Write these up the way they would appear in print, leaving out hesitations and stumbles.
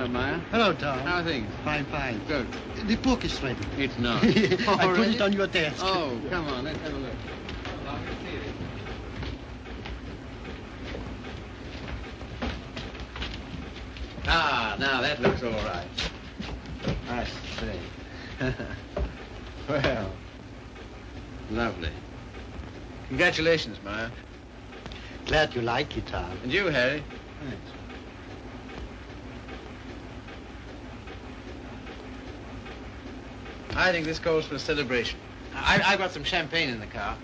Hello, Maya. Hello, Tom. How are things? Fine, fine. Good. The book is ready. It's not. I put it on your desk. Oh, come on, let's have a look. Ah, now that looks all right. I see. Well, lovely. Congratulations, Maya. Glad you like it, Tom. And you, Harry. Thanks. I think this calls for a celebration. I've got some champagne in the car.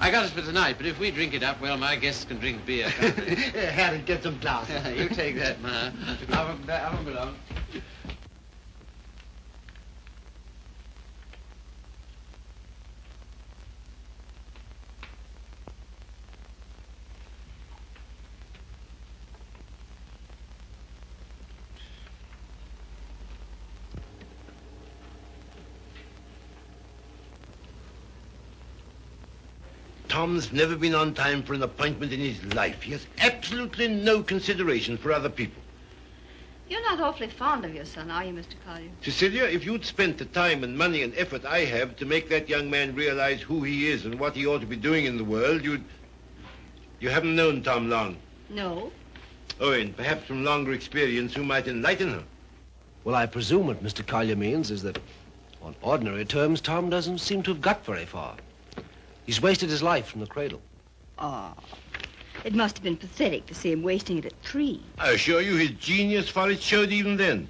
I got it for tonight, but if we drink it up, well, my guests can drink beer, can't they? Harry, get some glasses. You take that, Ma. Have them belong. Tom's never been on time for an appointment in his life. He has absolutely no consideration for other people. You're not awfully fond of your son, are you, Mr. Collier? Cecilia, if you'd spent the time and money and effort I have to make that young man realize who he is and what he ought to be doing in the world, You haven't known Tom long. No. Oh, and perhaps from longer experience you might enlighten her. Well, I presume what Mr. Collier means is that, on ordinary terms, Tom doesn't seem to have got very far. He's wasted his life from the cradle. Oh, it must have been pathetic to see him wasting it at 3. I assure you his genius for it showed even then.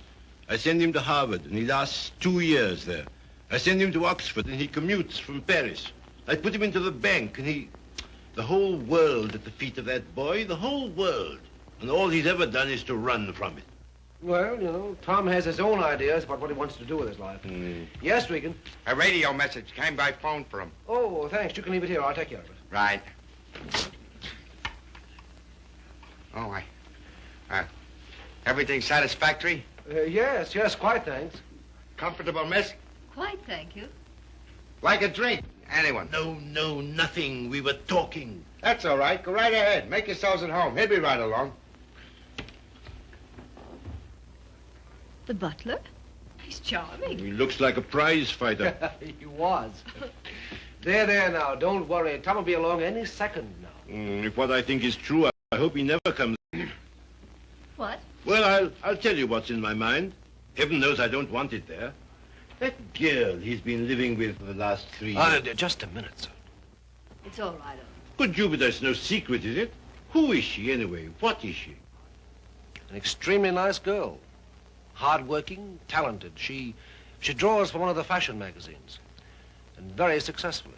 I send him to Harvard, and he lasts 2 years there. I send him to Oxford, and he commutes from Paris. I put him into the bank, and the whole world at the feet of that boy, the whole world. And all he's ever done is to run from it. Well, you know, Tom has his own ideas about what he wants to do with his life. Yes, Regan? A radio message came by phone for him. Oh, thanks. You can leave it here. I'll take care of it. Right. Oh, everything satisfactory? Yes, quite, thanks. Comfortable, miss? Quite, thank you. Like a drink? Anyone? No, nothing. We were talking. That's all right. Go right ahead. Make yourselves at home. He'll be right along. The butler? He's charming. He looks like a prize fighter. He was. There now. Don't worry. Tom will be along any second now. If what I think is true, I hope he never comes. What? Well, I'll tell you what's in my mind. Heaven knows I don't want it there. That girl he's been living with for the last 3 years. Just a minute, sir. It's all right, Good Jupiter, it's no secret, is it? Who is she, anyway? What is she? An extremely nice girl. Hard-working, talented. She draws for one of the fashion magazines. And very successfully.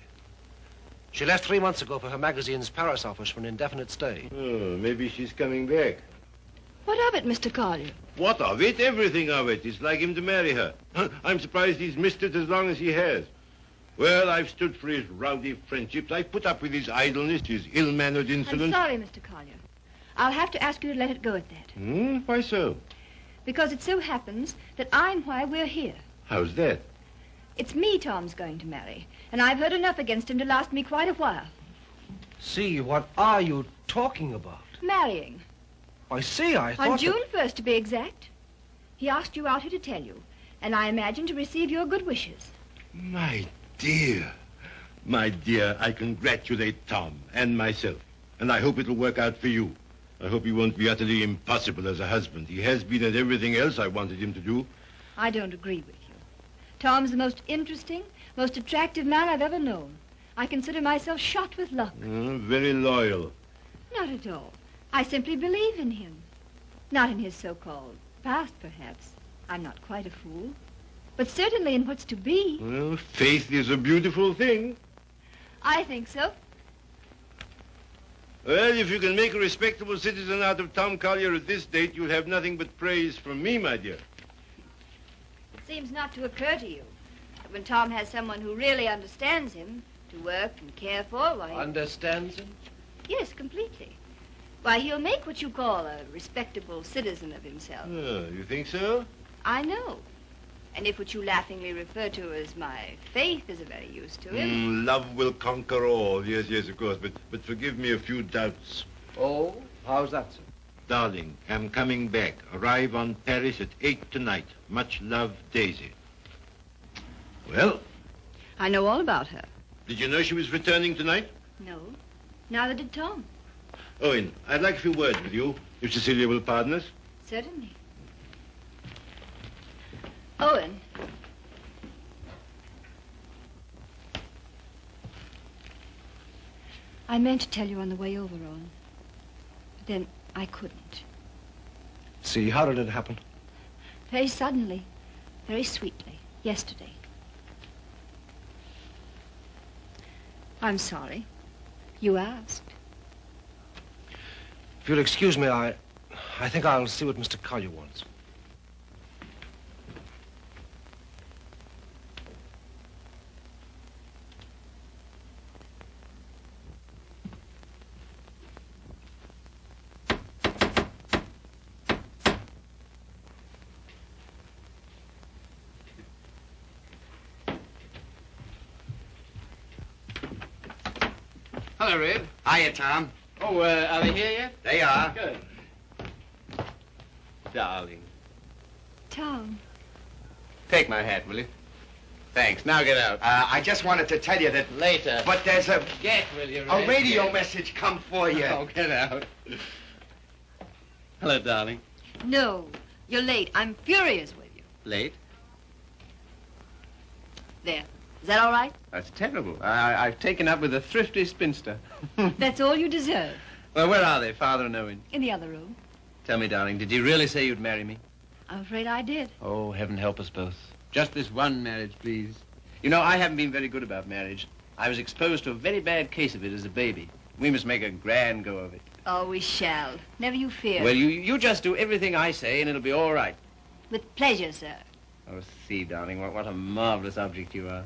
She left 3 months ago for her magazine's Paris office for an indefinite stay. Oh, maybe she's coming back. What of it, Mr. Collier? What of it? Everything of it. It's like him to marry her. I'm surprised he's missed it as long as he has. Well, I've stood for his rowdy friendships. I've put up with his idleness, his ill-mannered insolence. I'm sorry, Mr. Collier. I'll have to ask you to let it go at that. Why so? Because it so happens that I'm why we're here. How's that? It's me Tom's going to marry, and I've heard enough against him to last me quite a while. See, what are you talking about? Marrying. I see, I thought On June 1st, to be exact. He asked you out here to tell you, and I imagine to receive your good wishes. My dear, I congratulate Tom and myself, and I hope it'll work out for you. I hope he won't be utterly impossible as a husband. He has been at everything else I wanted him to do. I don't agree with you. Tom's the most interesting, most attractive man I've ever known. I consider myself shot with luck. Very loyal. Not at all. I simply believe in him. Not in his so-called past, perhaps. I'm not quite a fool. But certainly in what's to be. Well, faith is a beautiful thing. I think so. Well, if you can make a respectable citizen out of Tom Collier at this date, you'll have nothing but praise from me, my dear. It seems not to occur to you that when Tom has someone who really understands him to work and care for, why... Understands him? Yes, completely. Why, he'll make what you call a respectable citizen of himself. Oh, you think so? I know. And if what you laughingly refer to as my faith is of any use to him... Love will conquer all. Yes, of course. But forgive me a few doubts. Oh, how's that, sir? Darling, I'm coming back. Arrive on Paris at 8 tonight. Much love, Daisy. Well, I know all about her. did you know she was returning tonight? No. Neither did Tom. Owen, I'd like a few words with you, if Cecilia will pardon us. Certainly. Owen. I meant to tell you on the way over, Owen. But then I couldn't. See, how did it happen? Very suddenly, very sweetly, yesterday. I'm sorry. You asked. If you'll excuse me, I think I'll see what Mr. Collier wants. Hello, Red. Hiya, Tom. Oh, are they here yet? They are. Good. Darling. Tom. Take my hat, will you? Thanks. Now get out. I just wanted to tell you that... Later. But there's a Get, will you, Red? radio Get. message come for you. Oh, get out. Hello, darling. No, you're late. I'm furious with you. Late? There. Is that all right? That's terrible. I've taken up with a thrifty spinster. That's all you deserve. Well, where are they, Father and Owen? In the other room. Tell me, darling, did you really say you'd marry me? I'm afraid I did. Oh, heaven help us both. Just this one marriage, please. You know, I haven't been very good about marriage. I was exposed to a very bad case of it as a baby. We must make a grand go of it. Oh, we shall. Never you fear. Well, you just do everything I say, and it'll be all right. With pleasure, sir. Oh, see, darling, what a marvelous object you are.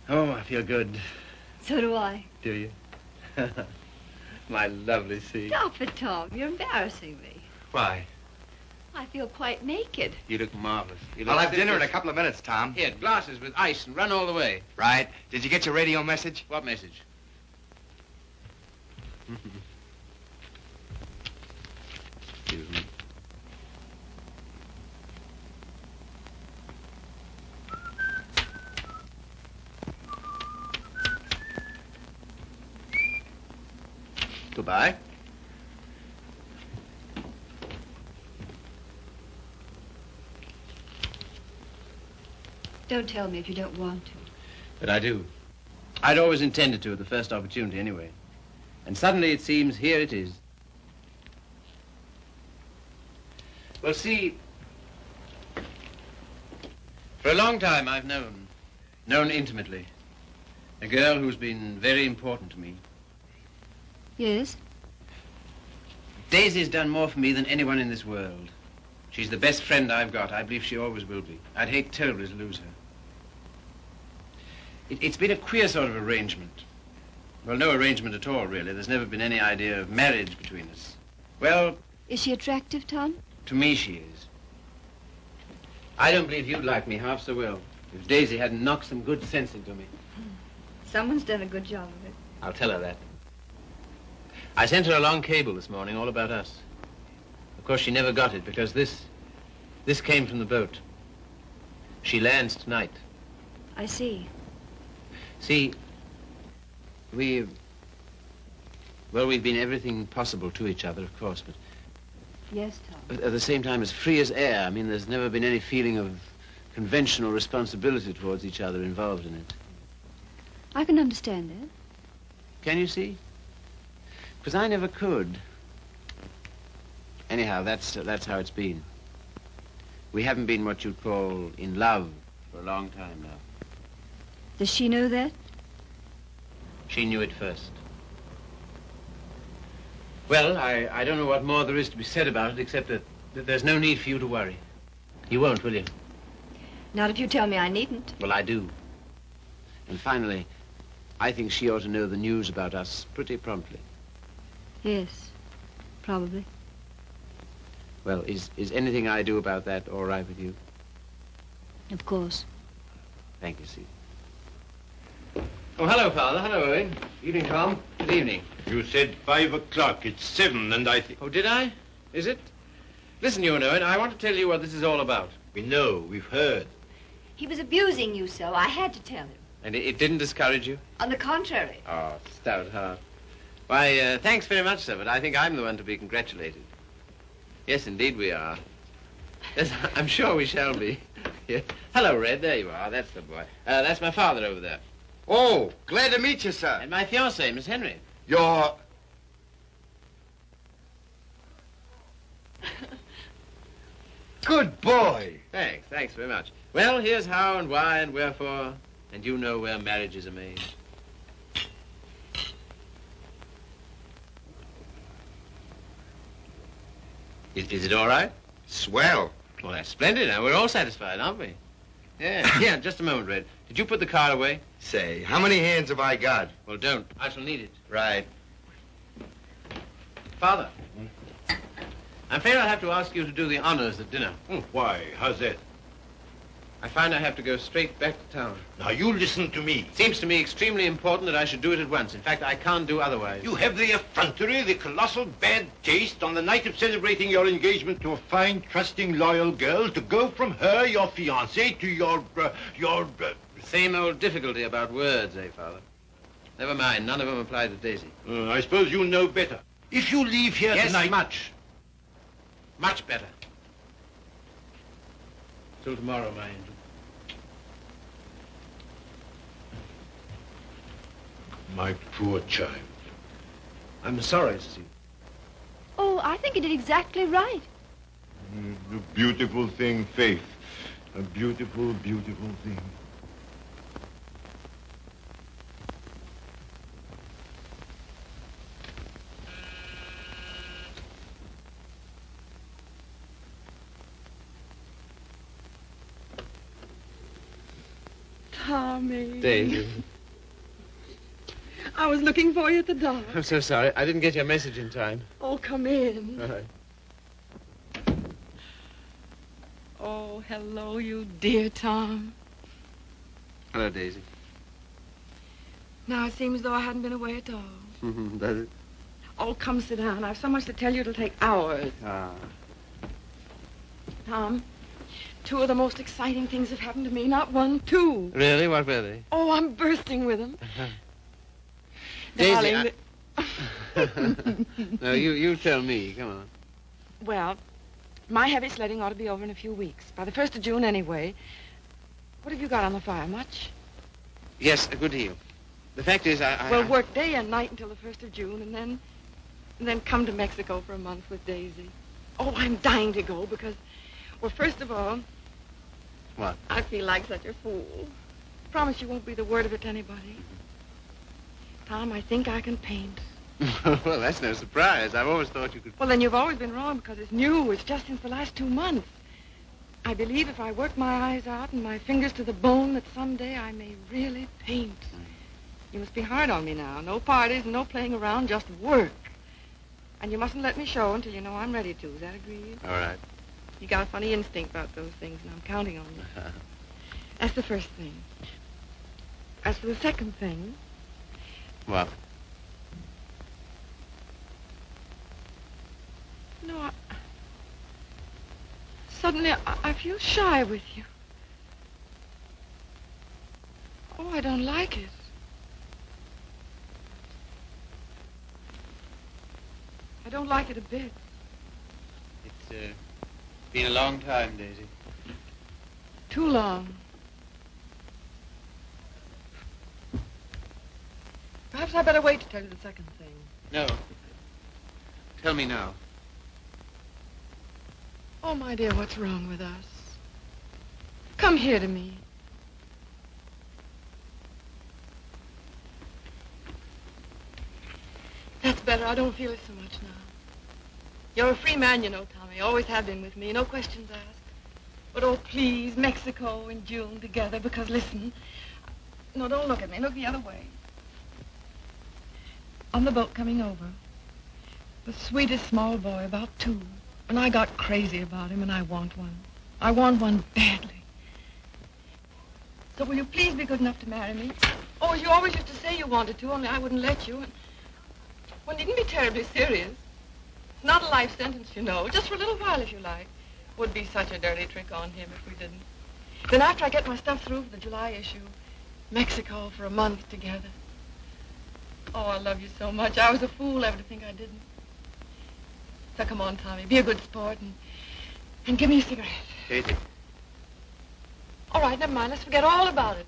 Oh, I feel good. So do I. Do you? My lovely sea. Stop it, Tom. You're embarrassing me. Why? I feel quite naked. You look marvelous. You look I'll have fit dinner in for- a couple of minutes, Tom. Here, glasses with ice and run all the way. Right. Did you get your radio message? What message? Excuse me. Goodbye. Don't tell me if you don't want to. But I do. I'd always intended to at the first opportunity anyway. And suddenly it seems here it is. Well, see, for a long time I've known intimately, a girl who's been very important to me. Yes? Daisy's done more for me than anyone in this world. She's the best friend I've got. I believe she always will be. I'd hate terribly to lose her. It's been a queer sort of arrangement. Well, no arrangement at all, really. There's never been any idea of marriage between us. Well, Is she attractive, Tom? to me she is. I don't believe you'd like me half so well if Daisy hadn't knocked some good sense into me. Someone's done a good job of it. I'll tell her that. I sent her a long cable this morning, all about us. Of course, she never got it because this came from the boat. She lands tonight. I see. See, we've been everything possible to each other, of course, but Yes, Tom. at the same time as free as air. I mean, there's never been any feeling of conventional responsibility towards each other involved in it. I can understand that. Can you see? Because I never could. Anyhow, that's how it's been. We haven't been what you'd call in love for a long time now. Does she know that? She knew it first. Well, I don't know what more there is to be said about it, except that there's no need for you to worry. You won't, will you? Not if you tell me I needn't. Well, I do. And finally, I think she ought to know the news about us pretty promptly. Yes, probably. Well, is anything I do about that all right with you? Of course. Thank you, Steve. Oh, hello, Father. Hello, Owen. Evening, Tom. Good evening. You said 5 o'clock. It's 7, and I think... Oh, did I? Is it? Listen, you and Owen, I want to tell you what this is all about. We know. We've heard. He was abusing you so. I had to tell him. And it didn't discourage you? On the contrary. Oh, stout heart. Why, thanks very much, sir, but I think I'm the one to be congratulated. Yes, indeed we are. Yes, I'm sure we shall be. Yeah. Hello, Red. There you are. That's the boy. That's my father over there. Oh, glad to meet you, sir. And my fiancée, Miss Henry. You're... Good boy. Thanks very much. Well, here's how and why and wherefore, and you know where marriages are made. Is it all right? Swell. Well, that's splendid. Now, we're all satisfied, aren't we? Yeah, yeah, just a moment, Red. Did you put the car away? Say, how many hands have I got? Well, don't. I shall need it. Right. Father, I'm afraid I'll have to ask you to do the honors at dinner. Why? How's that? I find I have to go straight back to town. Now, you listen to me. It seems to me extremely important that I should do it at once. In fact, I can't do otherwise. You have the effrontery, the colossal bad taste on the night of celebrating your engagement to a fine, trusting, loyal girl to go from her, your fiancée, to your... Same old difficulty about words, eh, Father? Never mind. None of them apply to Daisy. I suppose you know better. If you leave here Yes, tonight... much. Much better. Till tomorrow, my angel. My poor child. I'm sorry, Steve. Oh, I think you did exactly right. A beautiful thing, Faith. A beautiful, beautiful thing. Tommy. Daisy. I was looking for you at the door. I'm so sorry. I didn't get your message in time. Oh, come in. All right. Oh, hello, you dear Tom. Hello, Daisy. Now it seems as though I hadn't been away at all. Does it? Oh, come sit down. I've so much to tell you it'll take hours. Ah. Tom, two of the most exciting things have happened to me. Not one, two. Really? What were they? Oh, I'm bursting with them. Daisy, Darling, No, you tell me. Come on. well, my heavy sledding ought to be over in a few weeks. By the 1st of June, anyway. What have you got on the fire? Much? Yes, a good deal. The fact is, We'll work day and night until the 1st of June, and then come to Mexico for a month with Daisy. Oh, I'm dying to go because, well, first of all... What? I feel like such a fool. Promise you won't breathe a word of it to anybody. Tom, I think I can paint. Well, that's no surprise. I've always thought you could... Well, then you've always been wrong because it's new. It's just since the last 2 months. I believe if I work my eyes out and my fingers to the bone that someday I may really paint. You must be hard on me now. No parties and no playing around, just work. And you mustn't let me show until you know I'm ready to. Is that agreed? All right. You got a funny instinct about those things, and I'm counting on you. That's the first thing. As for the second thing... What? No, suddenly I feel shy with you. Oh, I don't like it. I don't like it a bit. It's been a long time, Daisy. Too long. Perhaps I better wait to tell you the second thing. No. Tell me now. Oh, my dear, what's wrong with us? Come here to me. That's better. I don't feel it so much now. You're a free man, you know, Tommy. Always have been with me. No questions asked. But, oh, please, Mexico in June together, because, listen. No, don't look at me. Look the other way. On the boat coming over, the sweetest small boy, about 2. And I got crazy about him, and I want one. I want one badly. So will you please be good enough to marry me? Oh, you always used to say you wanted to, only I wouldn't let you. And one needn't be terribly serious. It's not a life sentence, you know. Just for a little while, if you like. Would be such a dirty trick on him if we didn't. Then after I get my stuff through for the July issue, Mexico for a month together. Oh, I love you so much. I was a fool ever to think I didn't. So come on, Tommy. Be a good sport and give me a cigarette. Katie. All right, never mind. Let's forget all about it.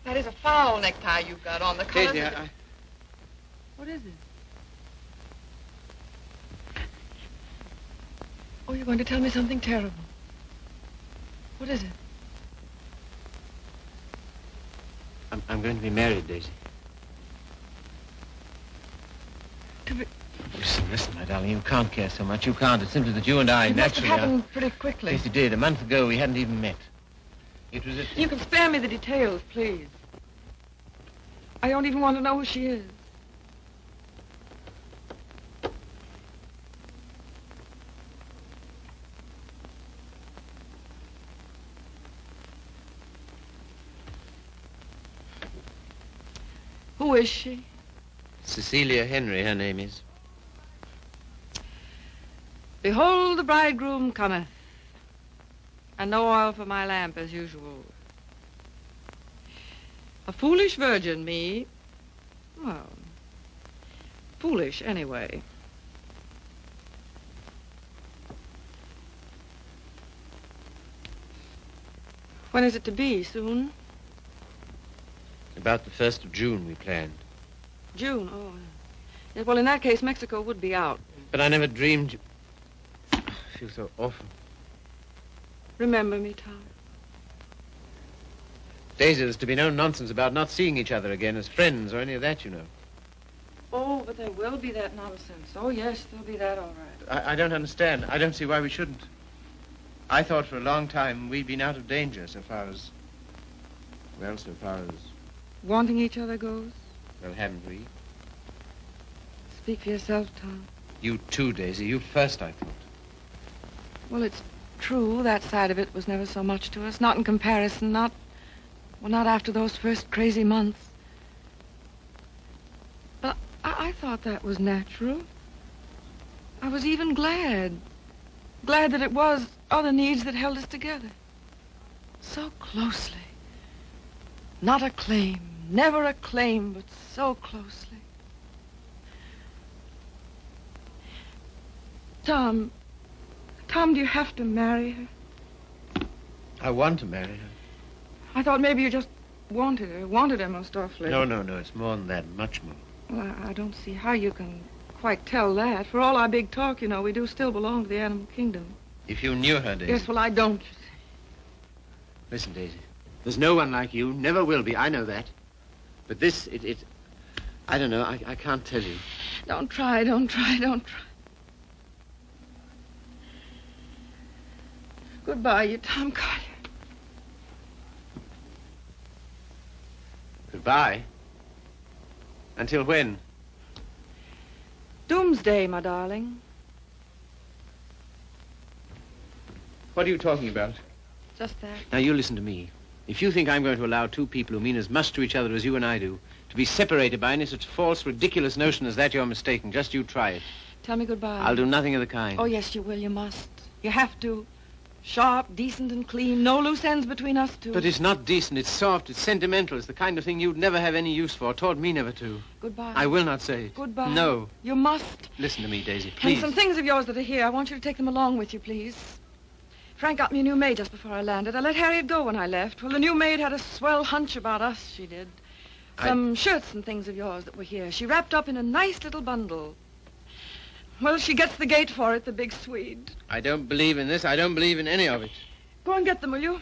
That is a foul necktie you've got on. The colors... Katie, What is it? Oh, you're going to tell me something terrible. What is it? I'm going to be married, Daisy. To be... Listen, my darling, you can't care so much. You can't. It's simply that you and I It must have naturally happened pretty quickly. Yes, it did. A month ago, we hadn't even met. It was at... You can spare me the details, please. I don't even want to know who she is. Who is she? Cecilia Henry, her name is. Behold, the bridegroom cometh, and no oil for my lamp as usual. A foolish virgin, me. Well, foolish anyway. When is it to be? Soon? About the 1st of June, we planned. June, oh. Yeah, well, in that case, Mexico would be out. But I never dreamed... I feel so awful. Remember me, Tom. Daisy, there's to be no nonsense about not seeing each other again as friends or any of that, you know. Oh, but there will be that nonsense. Oh, yes, there'll be that, all right. I don't understand. I don't see why we shouldn't. I thought for a long time we'd been out of danger so far as... Well, so far as... Wanting each other goes? Well, haven't we? Speak for yourself, Tom. You too, Daisy. You first, I thought. Well, it's true. That side of it was never so much to us. Not in comparison. Not after those first crazy months. But I thought that was natural. I was even glad. Glad that it was other needs that held us together. So closely. Not a claim. Never a claim, but so closely. Tom, do you have to marry her? I want to marry her. I thought maybe you just wanted her most awfully. No, it's more than that, much more. Well, I don't see how you can quite tell that. For all our big talk, you know, we do still belong to the animal kingdom. If you knew her, Daisy... Yes, well, I don't, you see. Listen, Daisy, there's no one like you, never will be, I know that. But this, I don't know, I can't tell you. Don't try. Goodbye, you Tom Carter. Goodbye? Until when? Doomsday, my darling. What are you talking about? Just that. Now, you listen to me. If you think I'm going to allow two people who mean as much to each other as you and I do to be separated by any such false, ridiculous notion as that, you're mistaken. Just you try it. Tell me goodbye. I'll do nothing of the kind. Oh, yes, you will. You must. You have to. Sharp, decent, and clean. No loose ends between us two. But it's not decent. It's soft. It's sentimental. It's the kind of thing you'd never have any use for. Taught me never to. Goodbye. I will not say it. Goodbye. No. You must. Listen to me, Daisy, please. And some things of yours that are here, I want you to take them along with you, please. Frank got me a new maid just before I landed. I let Harriet go when I left. Well, the new maid had a swell hunch about us, she did. Some shirts and things of yours that were here. She wrapped up in a nice little bundle. Well, she gets the gate for it, the big Swede. I don't believe in this. I don't believe in any of it. Go and get them, will you?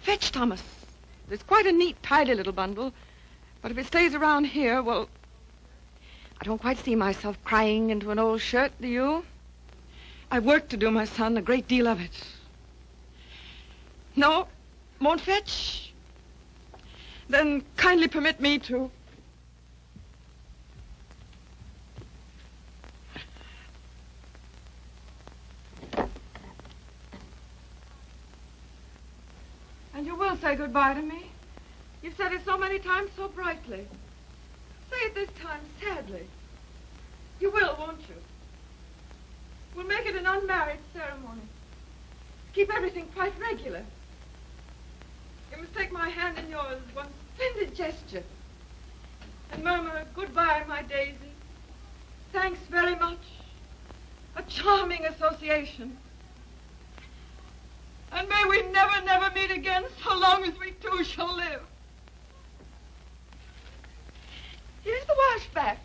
Fetch, Thomas. It's quite a neat, tidy little bundle. But if it stays around here, well, I don't quite see myself crying into an old shirt, do you? I've work to do, my son, a great deal of it. No? Won't fetch? Then kindly permit me to... And you will say goodbye to me? You've said it so many times so brightly. Say it this time sadly. You will, won't you? We'll make it an unmarried ceremony. Keep everything quite regular. You must take my hand in yours, one splendid gesture, and murmur, goodbye, my Daisy. Thanks very much. A charming association. And may we never, never meet again so long as we two shall live. Here's the washback.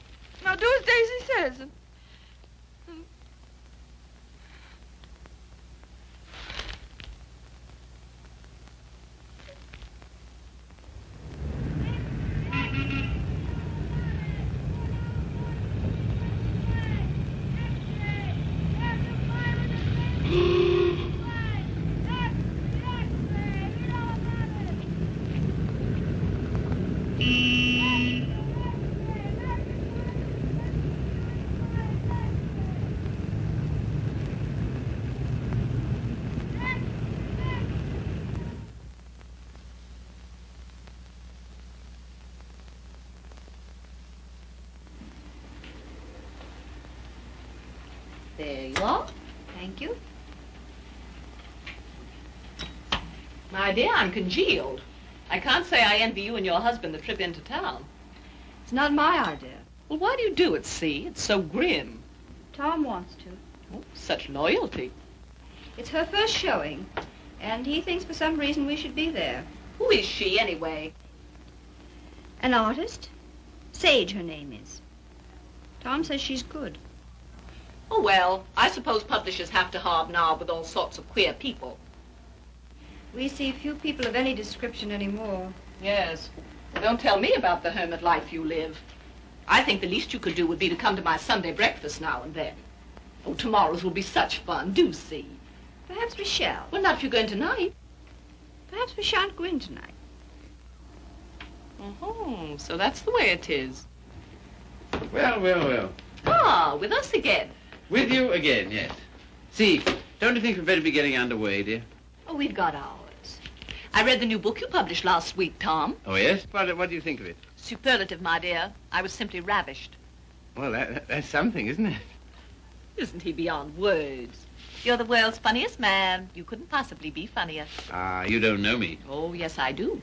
Now do as Daisy says. And there you are. Thank you. My dear, I'm congealed. I can't say I envy you and your husband the trip into town. It's not my idea. Well, why do you do it, see? It's so grim. Tom wants to. Oh, such loyalty. It's her first showing, and he thinks for some reason we should be there. Who is she, anyway? An artist? Sage, her name is. Tom says she's good. Oh, well, I suppose publishers have to hobnob with all sorts of queer people. We see few people of any description anymore. Yes. Well, don't tell me about the hermit life you live. I think the least you could do would be to come to my Sunday breakfast now and then. Oh, tomorrow's will be such fun. Do see. Perhaps we shall. Well, not if you're going tonight. Perhaps we shan't go in tonight. Oh, so that's the way it is. Well, well, well. Ah, with us again. With you again, yes. See, don't you think we'd better be getting underway, dear? Oh, we've got ours. I read the new book you published last week, Tom. Oh, yes? What do you think of it? Superlative, my dear. I was simply ravished. Well, that's something, isn't it? Isn't he beyond words? You're the world's funniest man. You couldn't possibly be funnier. Ah, you don't know me. Oh, yes, I do.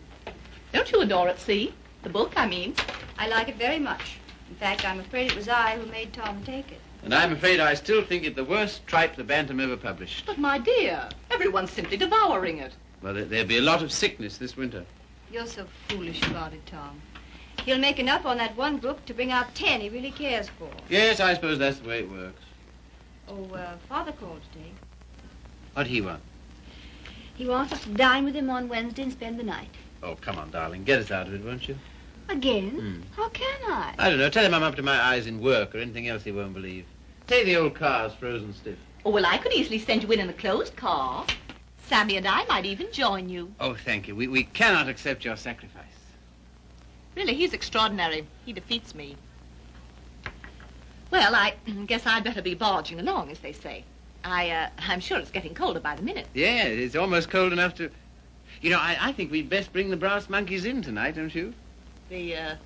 Don't you adore it, see? The book, I mean. I like it very much. In fact, I'm afraid it was I who made Tom take it. And I'm afraid I still think it the worst tripe the Bantam ever published. But, my dear, everyone's simply devouring it. Well, there'll be a lot of sickness this winter. You're so foolish about it, Tom. He'll make enough on that one book to bring out 10 he really cares for. Yes, I suppose that's the way it works. Oh, Father called today. What'd he want? He wants us to dine with him on Wednesday and spend the night. Oh, come on, darling. Get us out of it, won't you? Again? How can I? I don't know. Tell him I'm up to my eyes in work or anything else he won't believe. Say the old car's frozen stiff. Oh, well, I could easily send you in a closed car. Sammy and I might even join you. Oh, thank you. We cannot accept your sacrifice. Really, he's extraordinary. He defeats me. Well, I guess I'd better be barging along, as they say. I'm sure it's getting colder by the minute. Yeah, it's almost cold enough to... You know, I think we'd best bring the brass monkeys in tonight, don't you? Good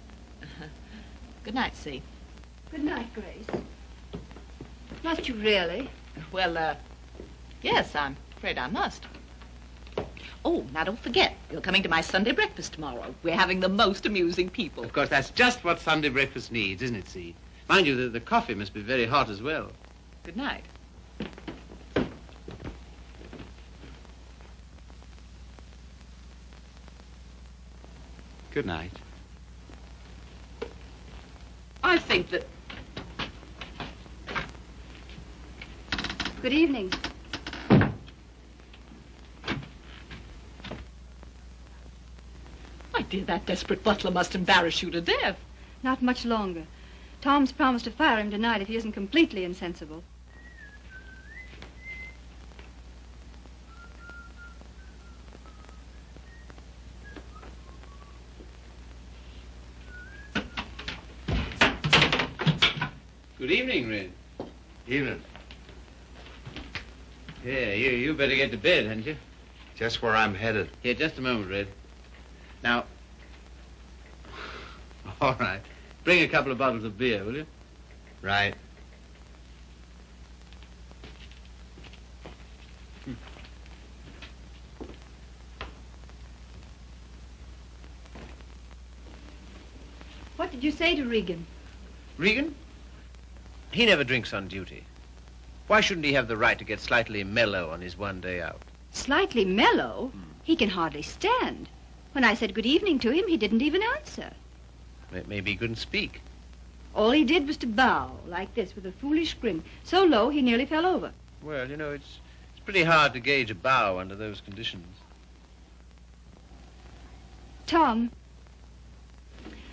night, See. Good night, Grace. Must you really? Well, yes, I'm afraid I must. Oh, now don't forget, you're coming to my Sunday breakfast tomorrow. We're having the most amusing people. Of course, that's just what Sunday breakfast needs, isn't it, See? Mind you, the coffee must be very hot as well. Good night. Good night. I think that... Good evening. My dear, that desperate butler must embarrass you to death. Not much longer. Tom's promised to fire him tonight if he isn't completely insensible. Good evening, Red. Evening. Yeah, you better get to bed, hadn't you? Just where I'm headed. Here, just a moment, Red. Now, All right. Bring a couple of bottles of beer, will you? Right. What did you say to Regan? Regan? He never drinks on duty. Why shouldn't he have the right to get slightly mellow on his one day out? Slightly mellow? He can hardly stand. When I said good evening to him, he didn't even answer. Maybe he couldn't speak. All he did was to bow, like this, with a foolish grin, so low he nearly fell over. Well, you know, it's pretty hard to gauge a bow under those conditions. Tom,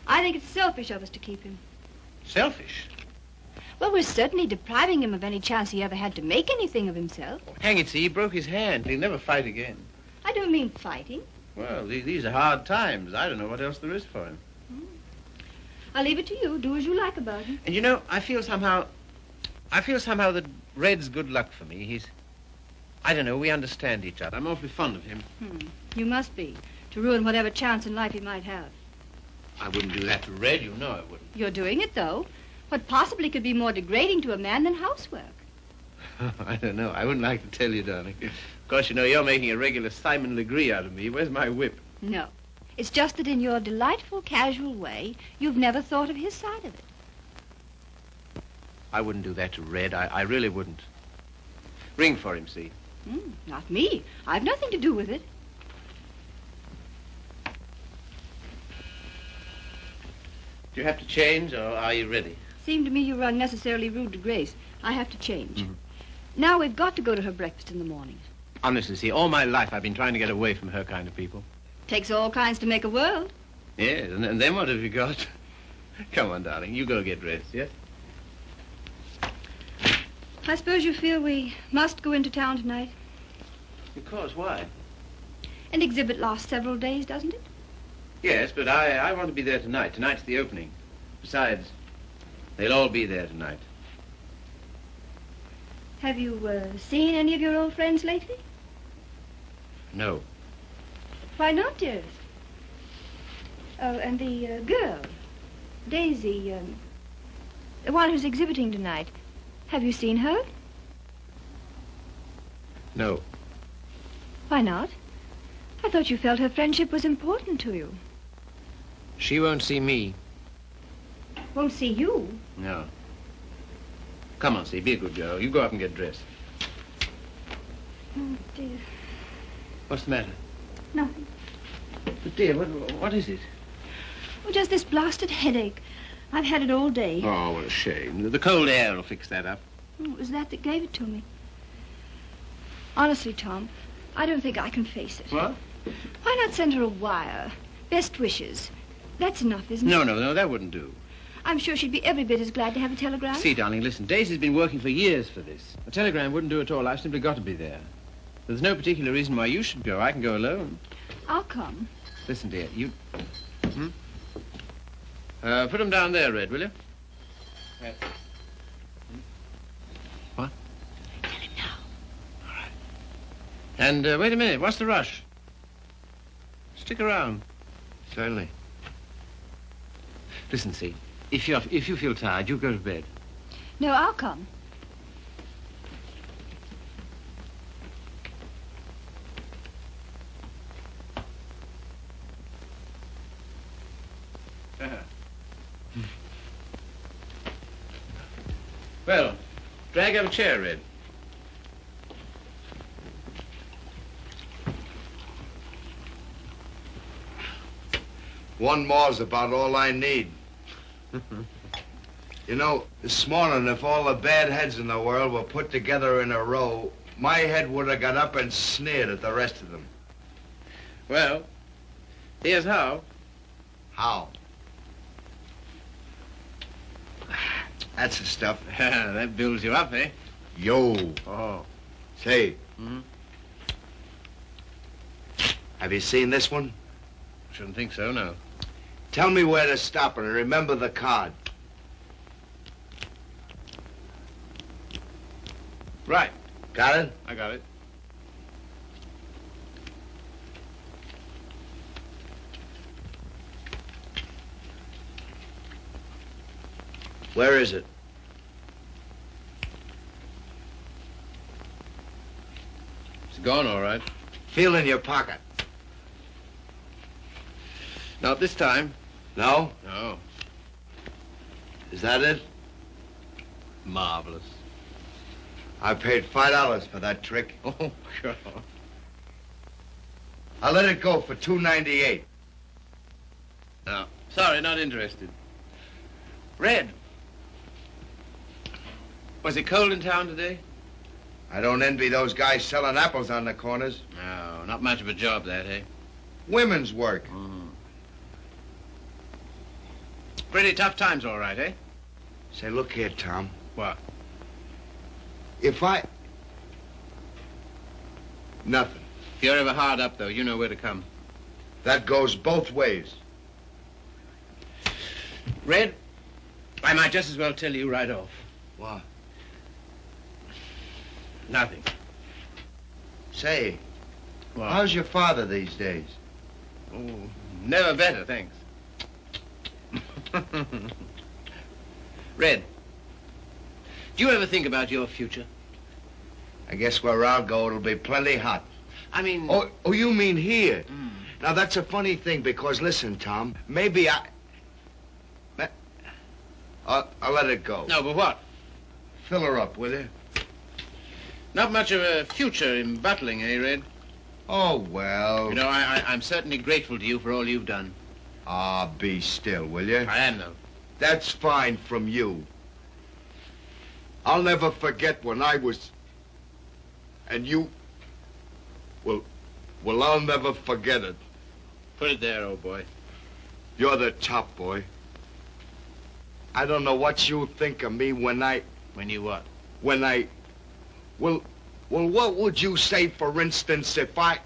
I think it's selfish of us to keep him. Selfish? Well, we're certainly depriving him of any chance he ever had to make anything of himself. Hang it, see, he broke his hand. He'll never fight again. I don't mean fighting. Well, these are hard times. I don't know what else there is for him. I'll leave it to you. Do as you like about him. And you know, I feel somehow that Red's good luck for me. I don't know, we understand each other. I'm awfully fond of him. You must be, to ruin whatever chance in life he might have. I wouldn't do that to Red, you know I wouldn't. You're doing it, though. What possibly could be more degrading to a man than housework? I don't know. I wouldn't like to tell you, darling. Of course, you know, you're making a regular Simon Legree out of me. Where's my whip? No. It's just that in your delightful, casual way, you've never thought of his side of it. I wouldn't do that to Red. I really wouldn't. Ring for him, see? Not me. I've nothing to do with it. Do you have to change, or are you ready? Seemed to me you were unnecessarily rude to Grace. I have to change. Now we've got to go to her breakfast in the morning. Honestly, see, all my life I've been trying to get away from her kind of people. Takes all kinds to make a world. Yes, and then what have you got? Come on, darling, you go get dressed, yes? I suppose you feel we must go into town tonight. Of course, why? An exhibit lasts several days, doesn't it? Yes, but I want to be there tonight. Tonight's the opening. Besides, they'll all be there tonight. Have you seen any of your old friends lately? No. Why not, dearest? Oh, and the girl, Daisy, the one who's exhibiting tonight. Have you seen her? No. Why not? I thought you felt her friendship was important to you. She won't see me. Won't see you? No. Come on, see, be a good girl. You go up and get dressed. Oh, dear. What's the matter? Nothing. But, dear, what is it? Oh, just this blasted headache. I've had it all day. Oh, what a shame. The cold air will fix that up. Oh, it was that gave it to me. Honestly, Tom, I don't think I can face it. What? Why not send her a wire? Best wishes. That's enough, isn't it? No, that wouldn't do. I'm sure she'd be every bit as glad to have a telegram. See, darling, listen, Daisy's been working for years for this. A telegram wouldn't do at all. I've simply got to be there. There's no particular reason why you should go. I can go alone. I'll come. Listen, dear, you... put them down there, Red, will you? Yes. What? Tell him now. All right. And wait a minute. What's the rush? Stick around. Certainly. Listen, see, if you feel tired, you go to bed. No, I'll come. Well, drag up a chair, Red. One more's about all I need. You know, this morning, if all the bad heads in the world were put together in a row, my head would have got up and sneered at the rest of them. Well, here's how. How? That's the stuff. That builds you up, eh? Yo. Oh. Say. Have you seen this one? Shouldn't think so, no. Tell me where to stop and remember the card. Right. Got it? I got it. Where is it? It's gone, all right. Feel in your pocket. Not this time. No? No. Is that it? Marvelous. I paid $5 for that trick. Oh, God. I let it go for $2.98. No. Sorry, not interested. Red. Was it cold in town today? I don't envy those guys selling apples on the corners. No, not much of a job, that, eh? Women's work. Pretty tough times, all right, eh? Say, look here, Tom. What? If I... Nothing. If you're ever hard up, though, you know where to come. That goes both ways. Red, I might just as well tell you right off. What? Nothing. Say, What? how's your father these days? Oh, never better, thanks. Red, do you ever think about your future? I guess where I'll go, it'll be plenty hot. I mean... Oh, you mean here? Mm. Now, that's a funny thing, because listen, Tom, maybe I'll let it go. No, but what? Fill her up, will you? Not much of a future in battling, eh, Red? Oh, well. You know, I'm certainly grateful to you for all you've done. Ah, be still, will you? I am, though. That's fine from you. I'll never forget when I was... And you... Well, I'll never forget it. Put it there, old boy. You're the top, boy. I don't know what you think of me when I... When you what? When I... Well, what would you say, for instance, if I...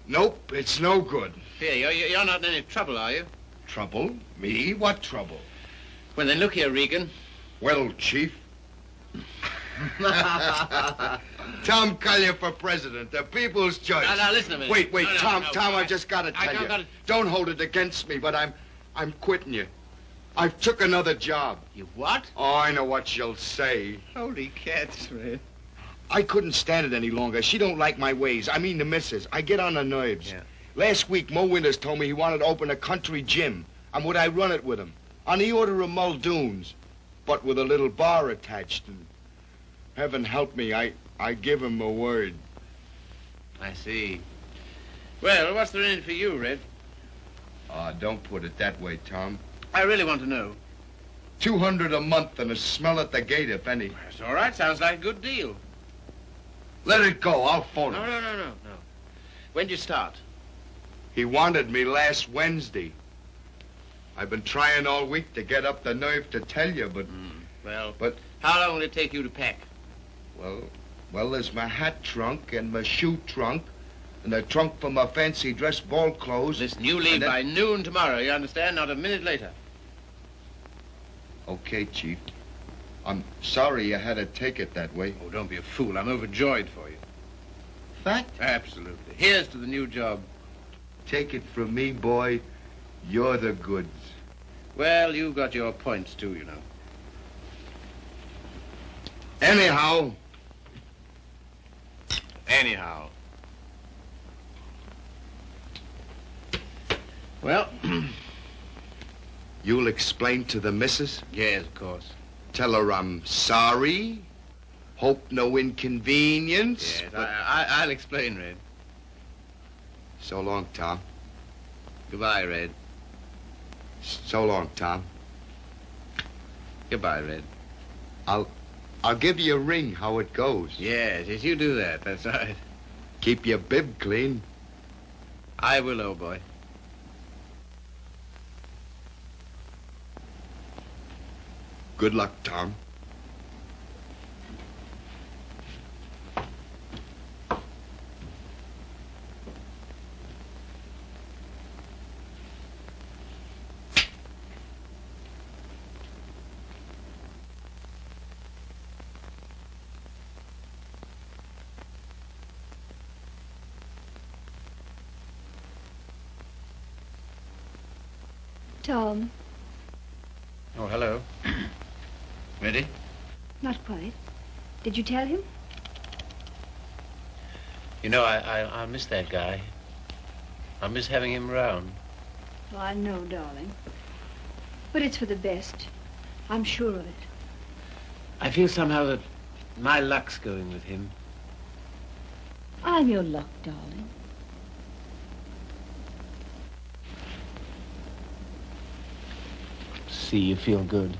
Nope, it's no good. Here, you're not in any trouble, are you? Trouble? Me? What trouble? Well, then look here, Regan. Well, Chief. Tom Collier for president, the people's choice. Now, listen a minute. Wait, No, Tom, no, I just gotta tell you. gotta... Don't hold it against me, but I'm quitting you. I've took another job. You what? Oh, I know what you'll say. Holy cats, Red. I couldn't stand it any longer. She don't like my ways. I mean the missus. I get on her nerves. Yeah. Last week, Mo Winters told me he wanted to open a country gym. And would I run it with him? On the order of Muldoon's. But with a little bar attached. And heaven help me, I give him a word. I see. Well, what's there in it for you, Red? Don't put it that way, Tom. I really want to know. $200 a month and a smell at the gate, if any. That's all right. Sounds like a good deal. Let it go. I'll phone No, him. no. When'd you start? He wanted me last Wednesday. I've been trying all week to get up the nerve to tell you, but... Well, But... how long will it take you to pack? Well, there's my hat trunk and my shoe trunk and the trunk for my fancy dress ball clothes. Listen, you leave then... by noon tomorrow, you understand? Not a minute later. Okay, Chief. I'm sorry you had to take it that way. Oh, don't be a fool. I'm overjoyed for you. Fact? Absolutely. Here's to the new job. Take it from me, boy. You're the goods. Well, you've got your points, too, you know. Anyhow, Well, you'll explain to the missus? yes, of course. Tell her I'm sorry. Hope no inconvenience. Yes, but- I'll explain, Red. So long, Tom. Goodbye, Red. So long, Tom. Goodbye, Red. I'll give you a ring how it goes. Yes, you do that. That's right. Keep your bib clean. I will, old boy. Good luck, Tom. Tom, Oh, hello. Ready? Not quite. Did you tell him? You know, I miss that guy. I miss having him around. Oh, I know, darling. But it's for the best. I'm sure of it. I feel somehow that my luck's going with him. I'm your luck, darling. See, you feel good.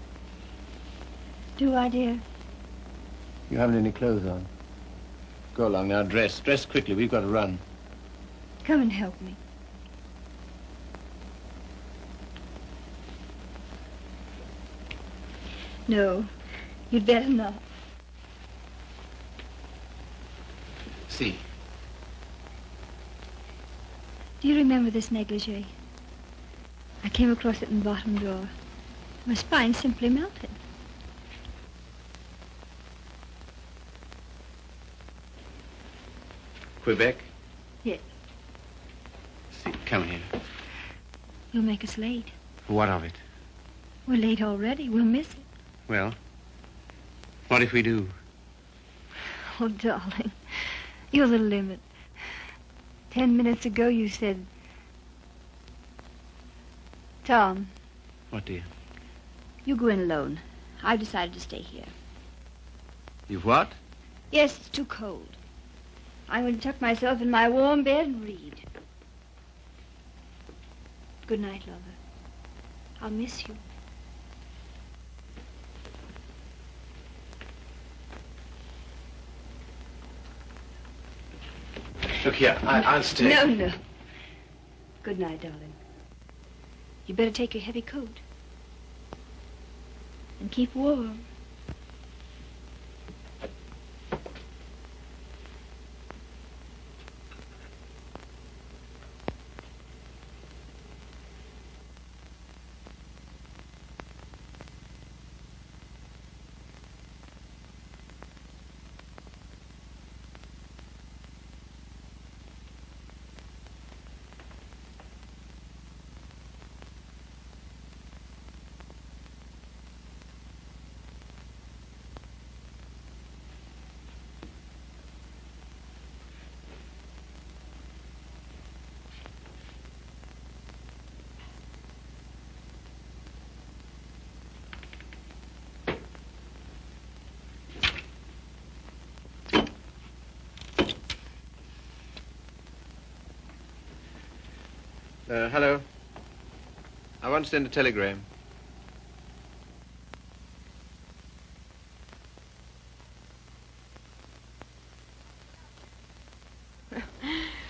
Do I, dear? You haven't any clothes on. Go along now, dress. Dress quickly, we've got to run. Come and help me. No, you'd better not. See. Do you remember this negligee? I came across it in the bottom drawer. My spine simply melted. Quebec? Yes. See, come here. You'll make us late. What of it? We're late already. We'll miss it. Well, what if we do? Oh, darling, you're the limit. 10 minutes ago you said... Tom, What, dear? you go in alone. I've decided to stay here. You've what? Yes, it's too cold. I'm going to tuck myself in my warm bed and read. Good night, lover. I'll miss you. Look here, I'll stay. No. Good night, darling. You better take your heavy coat. And keep warm. Hello. I want to send a telegram.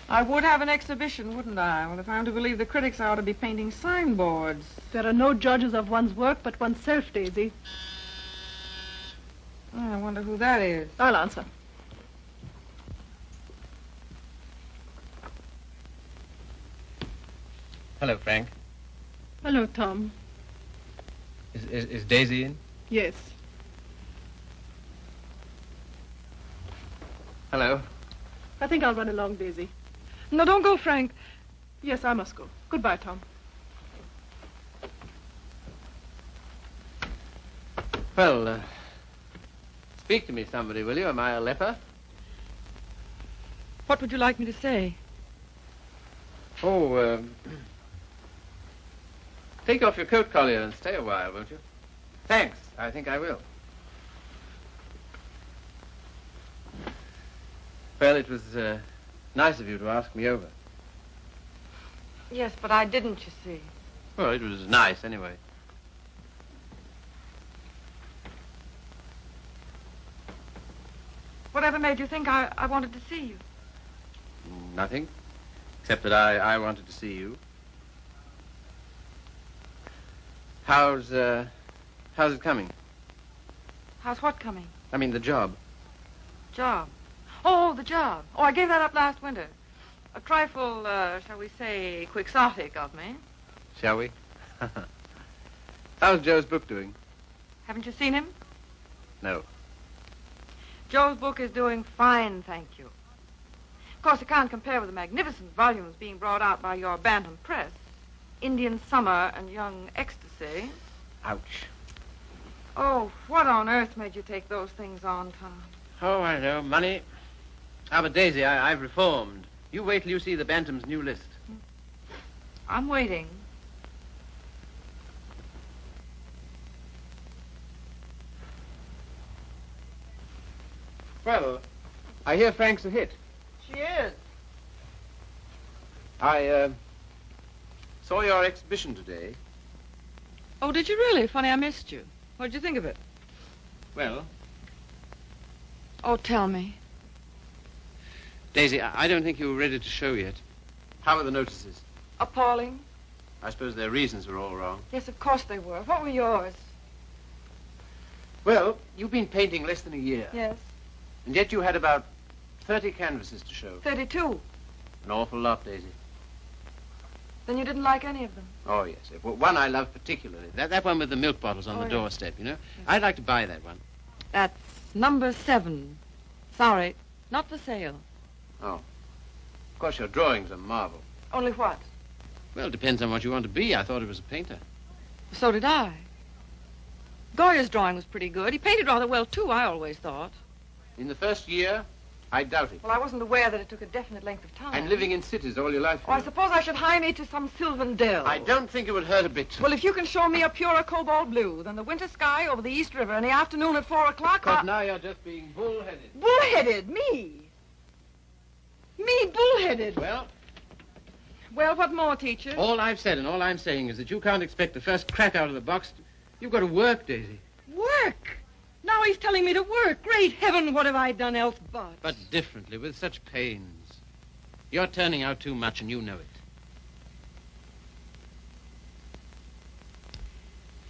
I would have an exhibition, wouldn't I? Well, if I'm to believe the critics, I ought to be painting signboards. There are no judges of one's work but oneself, Daisy. Oh, I wonder who that is. I'll answer. Hello, Frank. Hello, Tom. Is Daisy in? Yes. Hello. I think I'll run along, Daisy. No, don't go, Frank. Yes, I must go. Goodbye, Tom. Well, speak to me, somebody, will you? Am I a leper? What would you like me to say? Oh, take off your coat collar and stay a while, won't you? Thanks. I think I will. Well, it was nice of you to ask me over. Yes, but I didn't, you see. Well, it was nice anyway. Whatever made you think I wanted to see you? Nothing, except that I wanted to see you. How's it coming? How's what coming? I mean, the job. Job. Oh, the job. Oh, I gave that up last winter. A trifle, shall we say, quixotic of me. Shall we? How's Joe's book doing? Haven't you seen him? No. Joe's book is doing fine, thank you. Of course, it can't compare with the magnificent volumes being brought out by your Bantam Press. Indian Summer and Young Ecstasy. Ouch. Oh, what on earth made you take those things on, Tom? Oh, I know. Money. Ah, but Daisy, I've reformed. You wait till you see the Bantam's new list. I'm waiting. Well, I hear Frank's a hit. She is. I saw your exhibition today. Oh, did you really? Funny, I missed you. What did you think of it? Well, Oh, tell me. Daisy, I don't think you were ready to show yet. How were the notices? Appalling. I suppose their reasons were all wrong. Yes, of course they were. What were yours? Well, you've been painting less than a year. Yes. And yet you had about 30 canvases to show. 32. An awful lot, Daisy. Then you didn't like any of them. Oh, yes. Well, one I love particularly. That one with the milk bottles on Oh, the yes. doorstep, you know? I'd like to buy that one. That's number 7. Sorry, not for sale. Oh. Of course, your drawing's a marvel. Only what? Well, it depends on what you want to be. I thought it was a painter. So did I. Goya's drawing was pretty good. He painted rather well, too, I always thought. In the first year, I doubt it. Well, I wasn't aware that it took a definite length of time. And living in cities all your life. Oh, I suppose I should hie me to some sylvan dell. I don't think it would hurt a bit. Well, if you can show me a purer cobalt blue than the winter sky over the East River in the afternoon at 4 o'clock, But now you're just being bullheaded. Bullheaded? Me? Me bullheaded? Well, Well, what more, teacher? all I've said and all I'm saying is that you can't expect the first crack out of the box. You've got to work, Daisy. Work? Now he's telling me to work. Great heaven, what have I done else but? But differently, with such pains. You're turning out too much and you know it.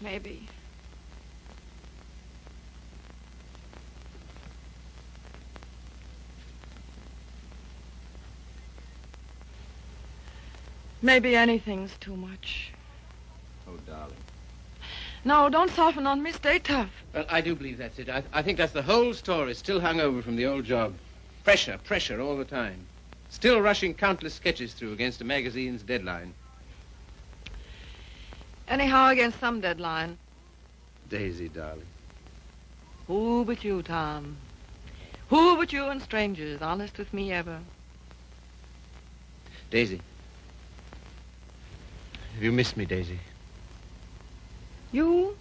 Maybe. Maybe anything's too much. Oh, darling. No, don't soften on me. Stay tough. Well, I do believe that's it. I think that's the whole story, still hung over from the old job. Pressure all the time. Still rushing countless sketches through against a magazine's deadline. Anyhow, against some deadline. Daisy, darling. Who but you, Tom? Who but you and strangers, honest with me ever? Daisy. Have you missed me, Daisy? You?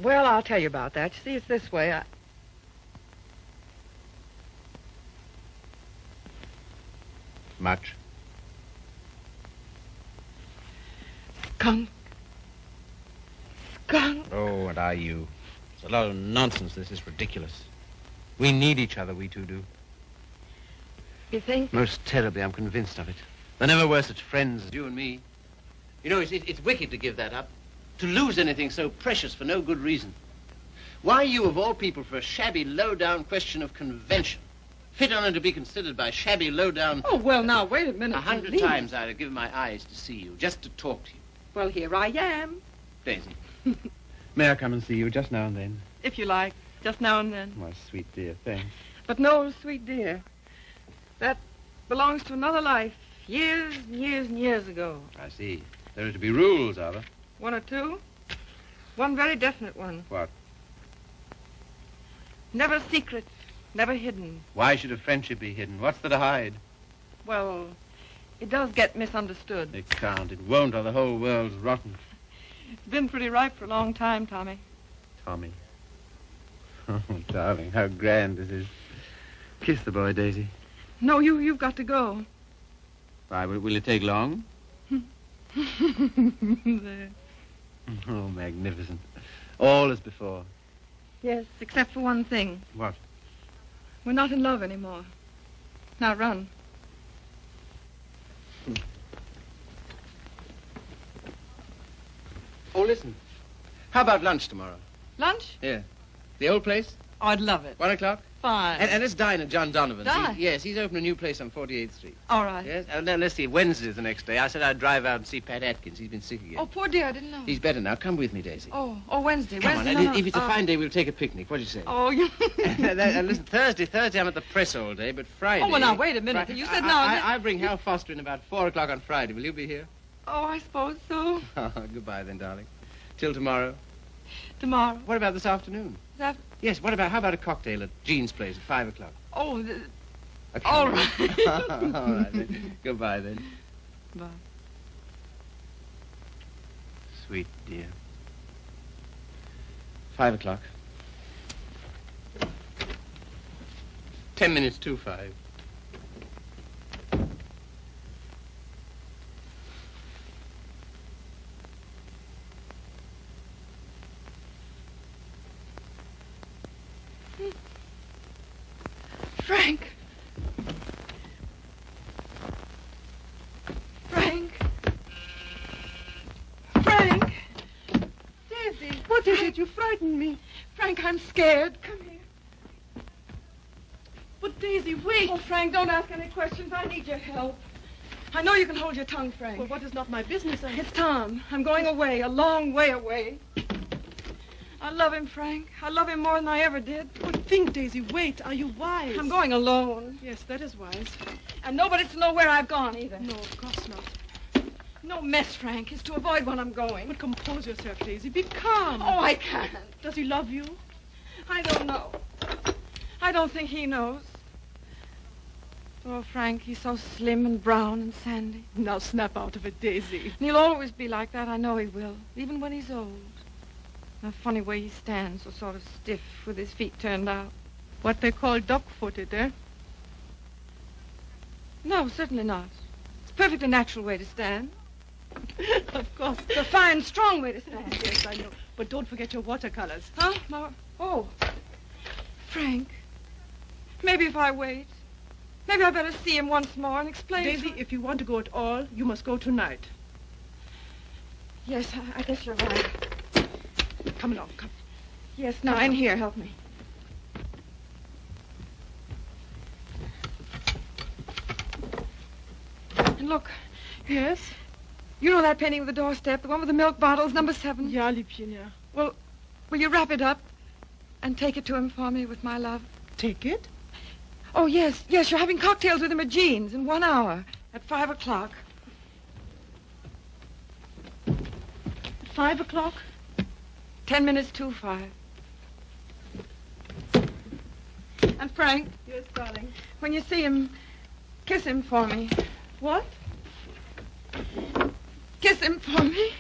Well, I'll tell you about that. You see, it's this way. Much. Skunk. Skunk. Oh, what are you? It's a lot of nonsense. This is ridiculous. We need each other, we two do. You think? Most terribly, I'm convinced of it. There never were such friends as you and me. You know, it's wicked to give that up. To lose anything so precious for no good reason. Why you, of all people, for a shabby, low-down question of convention? Fit on to be considered by shabby, low-down... Oh, well, now, wait a minute. 100 please. times I'd have given my eyes to see you, just to talk to you. Well, here I am. Daisy. May I come and see you just now and then? If you like. Just now and then. My sweet dear, thanks. But no, sweet dear. That belongs to another life. Years and years and years ago. I see. There are to be rules, are there? One or two. One very definite one. What? Never secret. Never hidden. Why should a friendship be hidden? What's there to hide? Well, it does get misunderstood. It can't. It won't, or the whole world's rotten. It's been pretty ripe for a long time, Tommy. Tommy. Oh, darling, how grand this is. Kiss the boy, Daisy. No, you've got to go. Why, will it take long? There. Oh, magnificent. All as before. Yes, except for one thing. What? We're not in love anymore. Now run. Oh, listen. How about lunch tomorrow? Lunch? Yeah. The old place? Oh, I'd love it. 1 o'clock? Fine. And let's dine at John Donovan's. Dine? Yes, he's opened a new place on 48th Street. All right. Yes? And then let's see, Wednesday's the next day. I said I'd drive out and see Pat Atkins. He's been sick again. Oh, poor dear, I didn't know. He's better now. Come with me, Daisy. Oh, Wednesday. Come on. Wednesday. And No, no. if it's a fine day, we'll take a picnic. What do you say? Oh, you... And listen, Thursday I'm at the press all day, but Friday... Oh, well, now, wait a minute. You said now... I bring Hal Foster in about 4 o'clock on Friday. Will you be here? Oh, I suppose so. Goodbye then, darling. Till tomorrow. Tomorrow. What about this afternoon? That... Yes, how about a cocktail at Jean's place at 5 o'clock? Oh, Okay. all right. All right, then. Goodbye, then. Bye. Sweet dear. 5 o'clock. 10 minutes to 5. Frank. Frank. Frank. Daisy. What is it? You frightened me. Frank, I'm scared. Come here. But Daisy, wait. Oh, Frank, don't ask any questions. I need your help. I know you can hold your tongue, Frank. Well, what is not my business? It's Tom. I'm going away, a long way away. I love him, Frank. I love him more than I ever did. But think, Daisy, wait. Are you wise? I'm going alone. Yes, that is wise. And nobody's to know where I've gone, either. No, of course not. No mess, Frank. It's to avoid when I'm going. But compose yourself, Daisy. Be calm. Oh, I can't. Does he love you? I don't know. I don't think he knows. Oh, Frank, he's so slim and brown and sandy. Now snap out of it, Daisy. And he'll always be like that. I know he will, even when he's old. A funny way he stands, so sort of stiff with his feet turned out. What they call duck-footed, eh? No, certainly not. It's a perfectly natural way to stand. Of course. It's a fine, strong way to stand. Yes, I know. But don't forget your watercolors. Huh? No. Oh. Frank, maybe if I wait, maybe I better see him once more and explain. Daisy, if you want to go at all, you must go tonight. Yes, I guess you're right. Come along, come. Yes, now, in here, help me. And look, Yes? you know that painting of the doorstep, the one with the milk bottles, number 7? Ja, Liebchen, ja. Well, will you wrap it up and take it to him for me with my love? Take it? Oh, yes, you're having cocktails with him at Jean's in 1 hour at 5 o'clock. At 5 o'clock? 10 minutes to 5. And Frank, Yes, darling. when you see him, kiss him for me. What? Kiss him for me.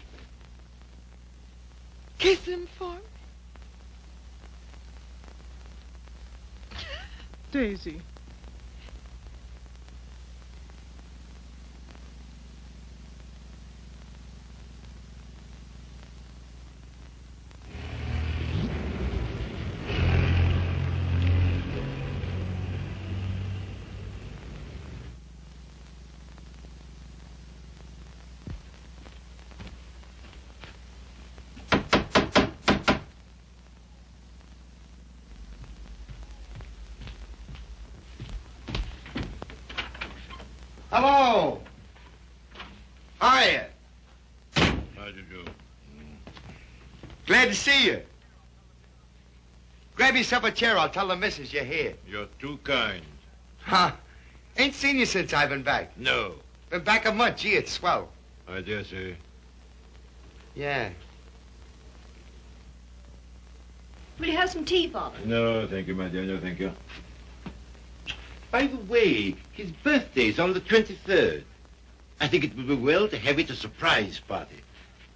Kiss him for me. Daisy. Hello. Hiya. How do you do? Glad to see you. Grab yourself a chair. I'll tell the missus you're here. You're too kind. Huh? Ain't seen you since I've been back. No, Been back a month. Gee, it's swell. I dare say. Yeah. Will you have some tea, Father? No, thank you, my dear. No, thank you. By the way, his birthday's on the 23rd. I think it would be well to have it a surprise party.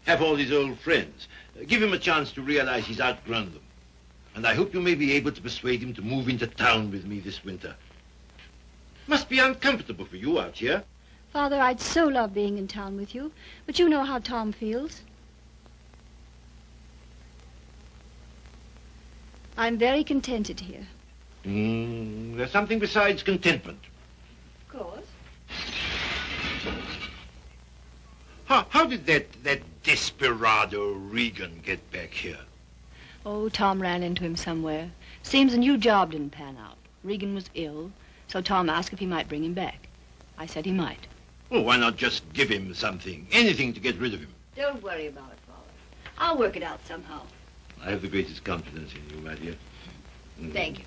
Have all his old friends. Give him a chance to realize he's outgrown them. And I hope you may be able to persuade him to move into town with me this winter. Must be uncomfortable for you out here. Father, I'd so love being in town with you, but you know how Tom feels. I'm very contented here. There's something besides contentment. Of course. How did that desperado Regan get back here? Oh, Tom ran into him somewhere. Seems a new job didn't pan out. Regan was ill, so Tom asked if he might bring him back. I said he might. Well, why not just give him something, anything to get rid of him? Don't worry about it, Father. I'll work it out somehow. I have the greatest confidence in you, my dear. Thank you.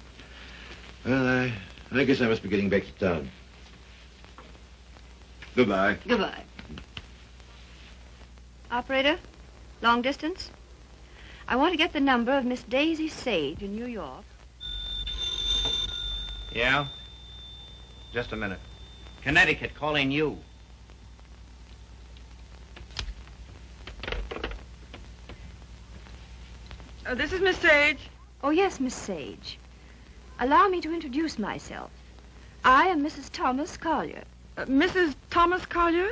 Well, I guess I must be getting back to town. Goodbye. Goodbye. Operator, long distance? I want to get the number of Miss Daisy Sage in New York. Yeah? Just a minute. Connecticut, calling you. This is Miss Sage. Oh, yes, Miss Sage. Allow me to introduce myself. I am Mrs. Thomas Collier. Mrs. Thomas Collier?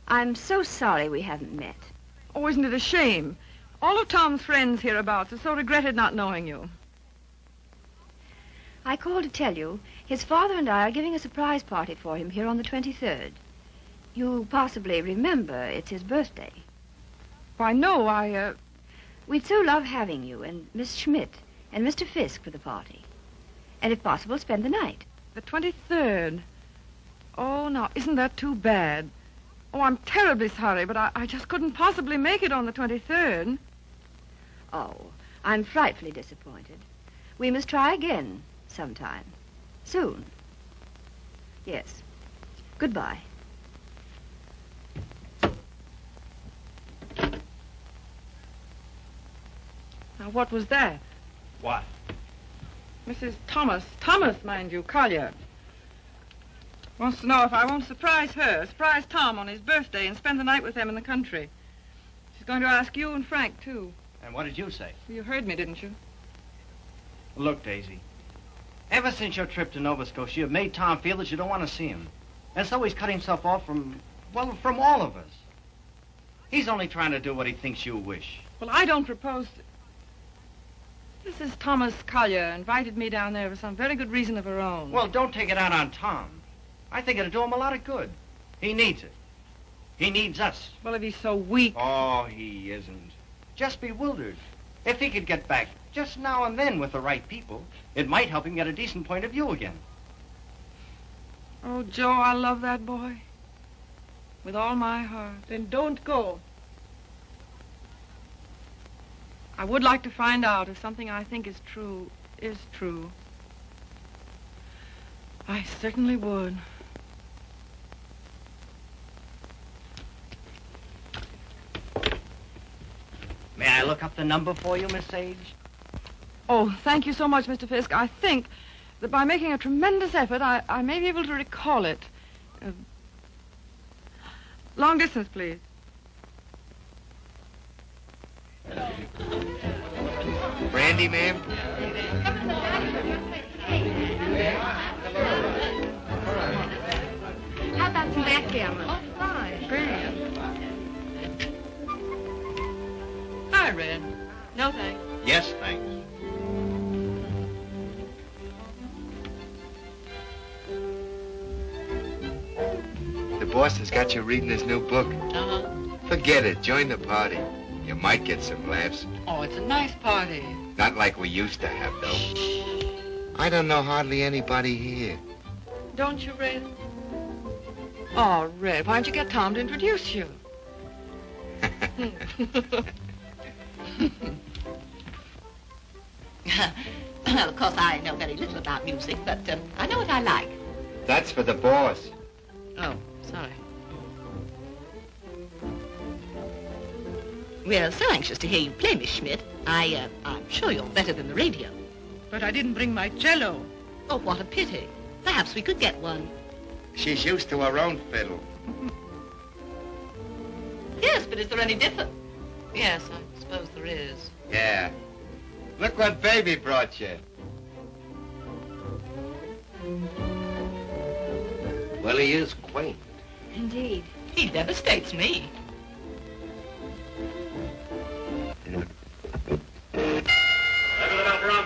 I'm so sorry we haven't met. Oh, isn't it a shame? All of Tom's friends hereabouts have so regretted not knowing you. I called to tell you his father and I are giving a surprise party for him here on the 23rd. You possibly remember it's his birthday. Why, no, We'd so love having you and Miss Schmidt and Mr. Fisk for the party. And if possible, spend the night. The 23rd. Oh, now, isn't that too bad? Oh, I'm terribly sorry, but I just couldn't possibly make it on the 23rd. Oh, I'm frightfully disappointed. We must try again sometime. Soon. Yes. Goodbye. Now, what was that? What? Mrs. Thomas, mind you, Collier. Wants to know if I won't surprise Tom on his birthday and spend the night with them in the country. She's going to ask you and Frank, too. And what did you say? You heard me, didn't you? Look, Daisy. Ever since your trip to Nova Scotia, you've made Tom feel that you don't want to see him. And so he's cut himself off from all of us. He's only trying to do what he thinks you wish. Well, I don't propose to... Mrs. Thomas Collier invited me down there for some very good reason of her own. Well, don't take it out on Tom. I think it'll do him a lot of good. He needs it. He needs us. Well, if he's so weak... Oh, he isn't. Just bewildered. If he could get back just now and then with the right people, it might help him get a decent point of view again. Oh, Joe, I love that boy. With all my heart. Then don't go. I would like to find out if something I think is true. I certainly would. May I look up the number for you, Miss Sage? Oh, thank you so much, Mr. Fisk. I think that by making a tremendous effort, I may be able to recall it. Long distance, please. Brandy, ma'am? How about some backgammon? Oh, fine. Brilliant. Hi, Red. No thanks. Yes, thanks. The boss has got you reading his new book. Uh-huh. Forget it. Join the party. You might get some laughs. Oh, it's a nice party. Not like we used to have, though. I don't know hardly anybody here. Don't you, Red? Oh, Red, why don't you get Tom to introduce you? Well, of course, I know very little about music, but I know what I like. That's for the boss. Oh, sorry. We're so anxious to hear you play, Miss Schmidt. I'm sure you're better than the radio. But I didn't bring my cello. Oh, what a pity. Perhaps we could get one. She's used to her own fiddle. Yes, but is there any difference? Yes, I suppose there is. Yeah. Look what baby brought you. Well, he is quaint. Indeed. He devastates me.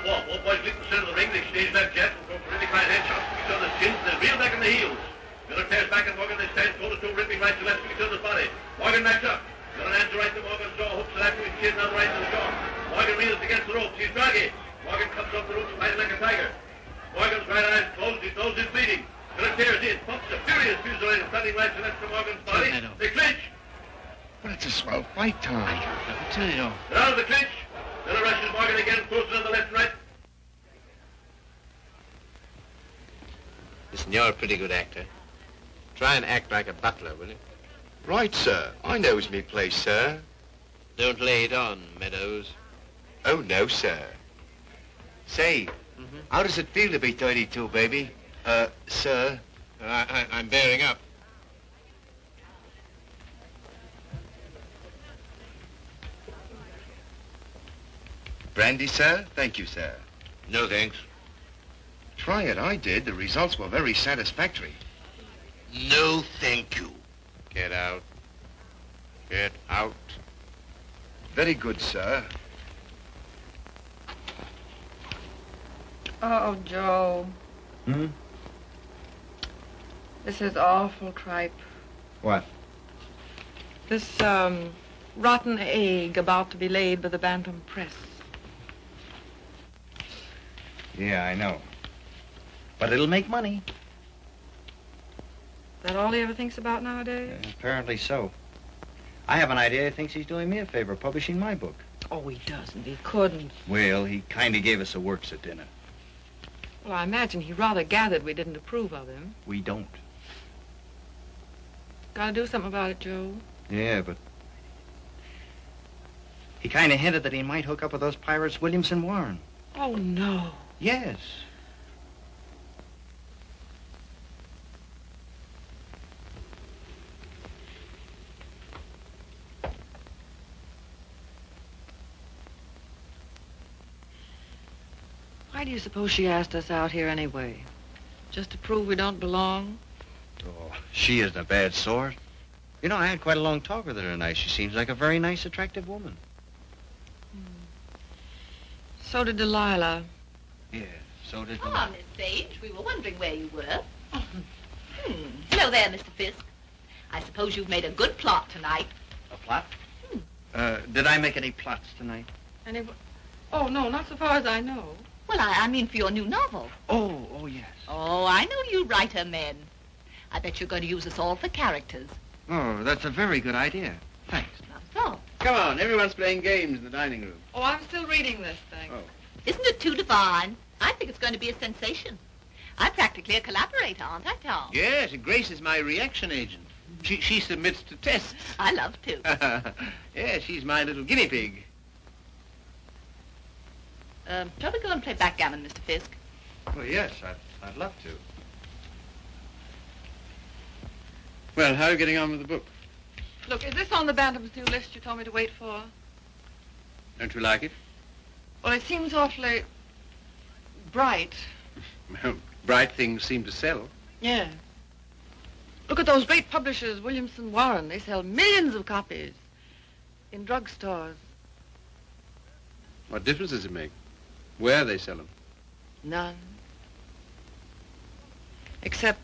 All boys leap the center of the ring, they stage left jet, and go for really fine headshots to each other's chins, then reel back in the heels. Miller tears back and Morgan, they stand toe-to-toe, ripping right to left to each other's body. Morgan backs up. Miller hands right to Morgan's jaw, hooks it after his chin, now right to the jaw. Morgan reels against the ropes, he's draggy. Morgan comes off the ropes, fighting like a tiger. Morgan's right eyes closed, his nose is bleeding. Miller tears in, pumps a furious fusillade, standing right to left to Morgan's body. They clinch. But it's a swell fight, Tom. They're out of the clinch. Miller rushes Morgan again, throws it on the left and right. Listen, you're a pretty good actor. Try and act like a butler, will you? Right, sir. I knows me place, sir. Don't lay it on, Meadows. Oh, no, sir. Say, how does it feel to be 32, baby? Sir? I'm bearing up. Brandy, sir? Thank you, sir. No, thanks. Try it. I did. The results were very satisfactory. No, thank you. Get out. Get out. Very good, sir. Oh, Joe. Hmm? This is awful tripe. What? This, rotten egg about to be laid by the Bantam Press. Yeah, I know. But it'll make money. Is that all he ever thinks about nowadays? Apparently so. I have an idea he thinks he's doing me a favor, publishing my book. Oh, he doesn't. He couldn't. Well, he kind of gave us a works at dinner. Well, I imagine he rather gathered we didn't approve of him. We don't. Gotta do something about it, Joe. Yeah, but... He kind of hinted that he might hook up with those pirates, Williamson Warren. Oh, no. Yes. Why do you suppose she asked us out here anyway? Just to prove we don't belong? Oh, she isn't a bad sort. You know, I had quite a long talk with her tonight. She seems like a very nice, attractive woman. So did Delilah. Yeah, so did Ah, Miss Sage, we were wondering where you were. Hello there, Mr. Fisk. I suppose you've made a good plot tonight. A plot? Did I make any plots tonight? Oh, no, not so far as I know. Well, I mean for your new novel. Oh, yes. Oh, I know you writer men. I bet you're going to use us all for characters. Oh, that's a very good idea. Thanks. Not so. Come on, everyone's playing games in the dining room. Oh, I'm still reading this thing. Oh. Isn't it too divine? I think it's going to be a sensation. I'm practically a collaborator, aren't I, Tom? Yes, Grace is my reaction agent. She submits to tests. I love to. Yeah, she's my little guinea pig. Shall we go and play backgammon, Mr. Fisk? Well, yes, I'd love to. Well, how are you getting on with the book? Look, is this on the Bantam's new list you told me to wait for? Don't you like it? Well, it seems awfully bright. Well, bright things seem to sell. Yeah. Look at those great publishers, Williamson Warren. They sell millions of copies in drugstores. What difference does it make? Where they sell them? None. Except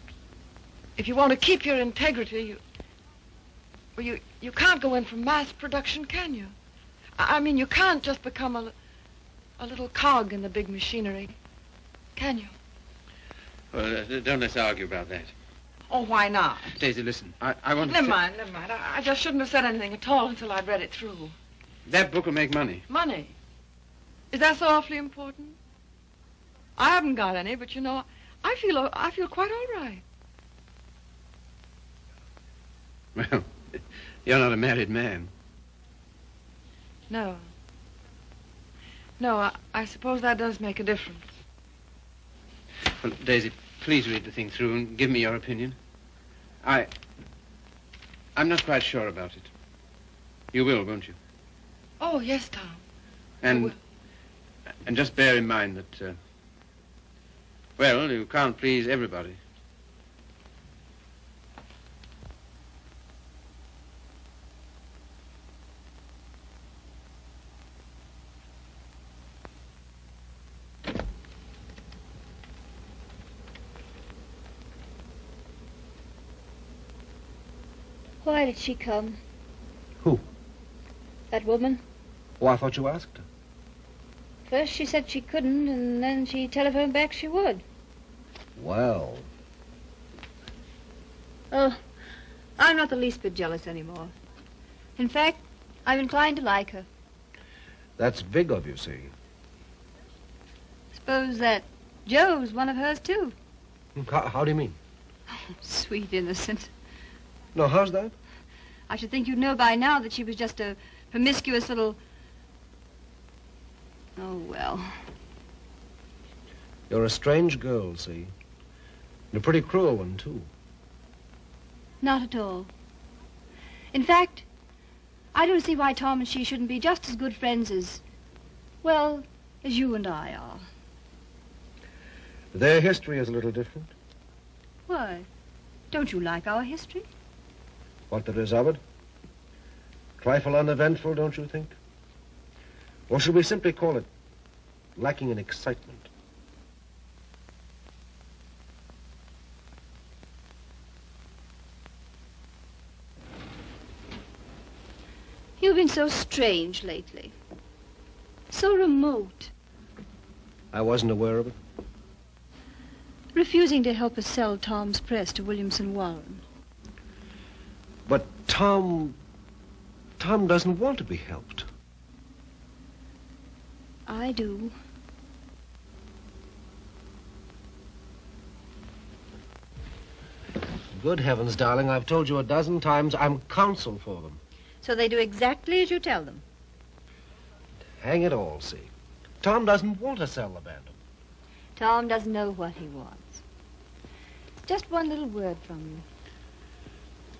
if you want to keep your integrity, you can't go in for mass production, can you? I mean, you can't just become a little cog in the big machinery, can you? Well, don't let's argue about that. Oh, why not? Daisy, listen, I want to... Never mind. I just shouldn't have said anything at all until I'd read it through. That book will make money. Money? Is that so awfully important? I haven't got any, but you know, I feel quite all right. Well, you're not a married man. No. No, I suppose that does make a difference. Well, Daisy, please read the thing through and give me your opinion. I'm not quite sure about it. You will, won't you? Oh, yes, Tom. And just bear in mind that, well, you can't please everybody. Why did she come? Who? That woman. Oh, I thought you asked her. First she said she couldn't, and then she telephoned back she would. Well. Oh, I'm not the least bit jealous anymore. In fact, I'm inclined to like her. That's big of you, see. Suppose that Joe's one of hers, too. How do you mean? Oh, sweet innocent. No, how's that? I should think you'd know by now that she was just a promiscuous little... Oh, well. You're a strange girl, see? And a pretty cruel one, too. Not at all. In fact, I don't see why Tom and she shouldn't be just as good friends as, well, as you and I are. Their history is a little different. Why? Don't you like our history? What there is of it. Trifle uneventful, don't you think? Or should we simply call it lacking in excitement? You've been so strange lately. So remote. I wasn't aware of it. Refusing to help us sell Tom's press to Williamson Warren. But Tom doesn't want to be helped. I do. Good heavens, darling, I've told you a dozen times I'm counsel for them. So they do exactly as you tell them. Hang it all, see. Tom doesn't want to sell the Bantam. Tom doesn't know what he wants. Just one little word from you.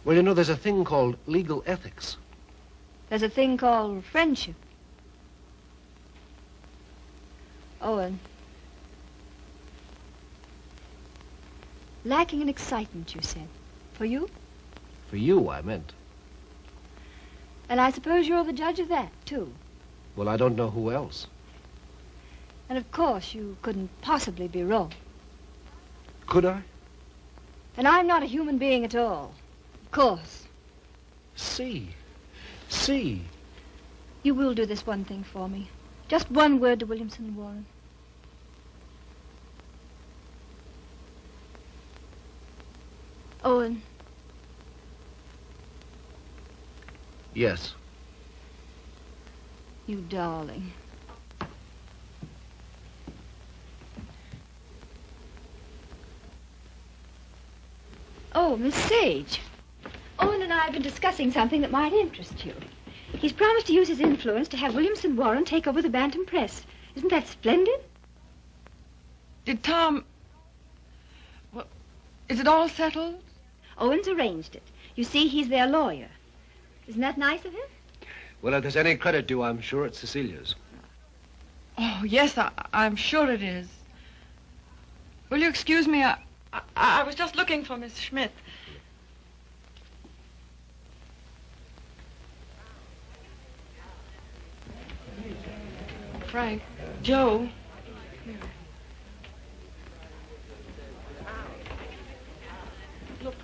Well, you know, there's a thing called legal ethics. There's a thing called friendship. Owen. Lacking in excitement, you said. For you? For you, I meant. And I suppose you're the judge of that, too. Well, I don't know who else. And of course, you couldn't possibly be wrong. Could I? And I'm not a human being at all. Of course. See. You will do this one thing for me. Just one word to Williamson Warren. Owen. Yes. You darling. Oh, Miss Sage. Owen and I have been discussing something that might interest you. He's promised to use his influence to have Williamson Warren take over the Bantam Press. Isn't that splendid? Did Tom... Well, is it all settled? Owen's arranged it. You see, he's their lawyer. Isn't that nice of him? Well, if there's any credit due, I'm sure it's Cecilia's. Oh, yes, I'm sure it is. Will you excuse me? I was just looking for Miss Schmidt. Frank, Joe. Look,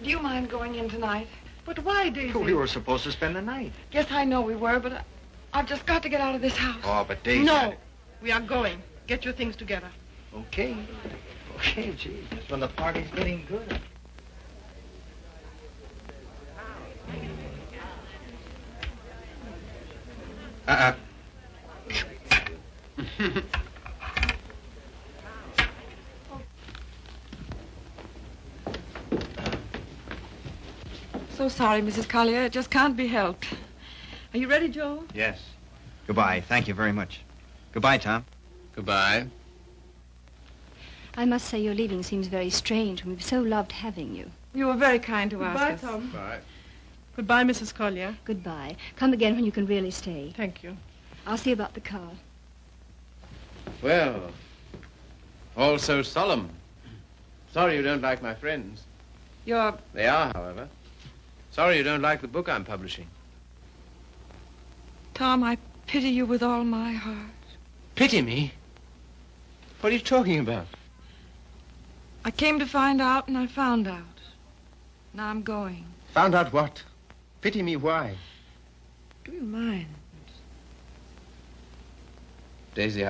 do you mind going in tonight? But why, Daisy? We were supposed to spend the night. Yes, I know we were, but I've just got to get out of this house. Oh, but Daisy... No, we are going. Get your things together. Okay. Okay, gee. That's when the party's getting good. So sorry, Mrs. Collier. It just can't be helped. Are you ready, Joe? Yes. Goodbye. Thank you very much. Goodbye, Tom. Goodbye. I must say your leaving seems very strange. We've so loved having you. You were very kind to Goodbye, ask us. Tom. Bye. Goodbye, Mrs. Collier. Goodbye. Come again when you can really stay. Thank you. I'll see about the car. Well, all so solemn. Sorry you don't like my friends. You're... They are, however. Sorry you don't like the book I'm publishing. Tom, I pity you with all my heart. Pity me? What are you talking about? I came to find out, and I found out. Now I'm going. Found out what? Pity me why? Do you mind? Daisy,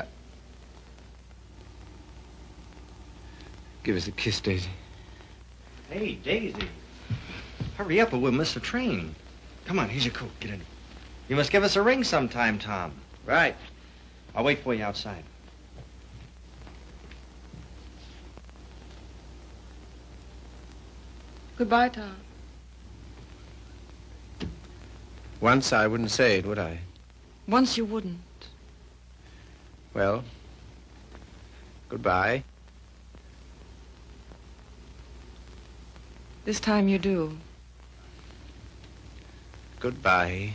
give us a kiss, Daisy. Hey, Daisy. Hurry up or we'll miss the train. Come on, here's your coat. Get in. You must give us a ring sometime, Tom. Right. I'll wait for you outside. Goodbye, Tom. Once I wouldn't say it, would I? Once you wouldn't. Well, goodbye. This time you do. Goodbye.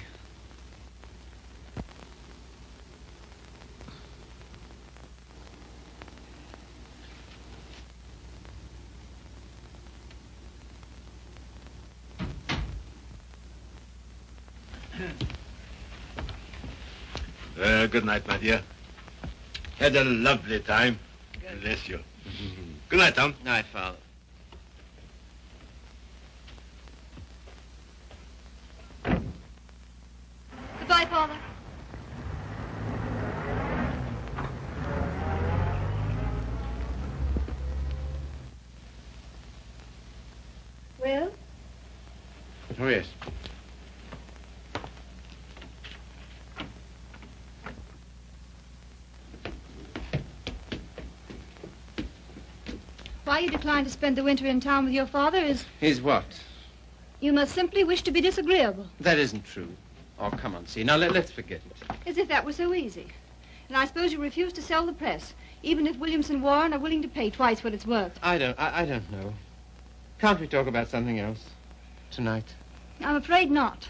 Good night, my dear. Had a lovely time. Bless you. Good night, Tom. Night, Father. Goodbye, Father. Well? Oh, yes. Why you decline to spend the winter in town with your father is... Is what? You must simply wish to be disagreeable. That isn't true. Oh, come on, see. Now, let's forget it. As if that were so easy. And I suppose you refuse to sell the press, even if Williamson Warren are willing to pay twice what it's worth. I don't know. Can't we talk about something else tonight? I'm afraid not.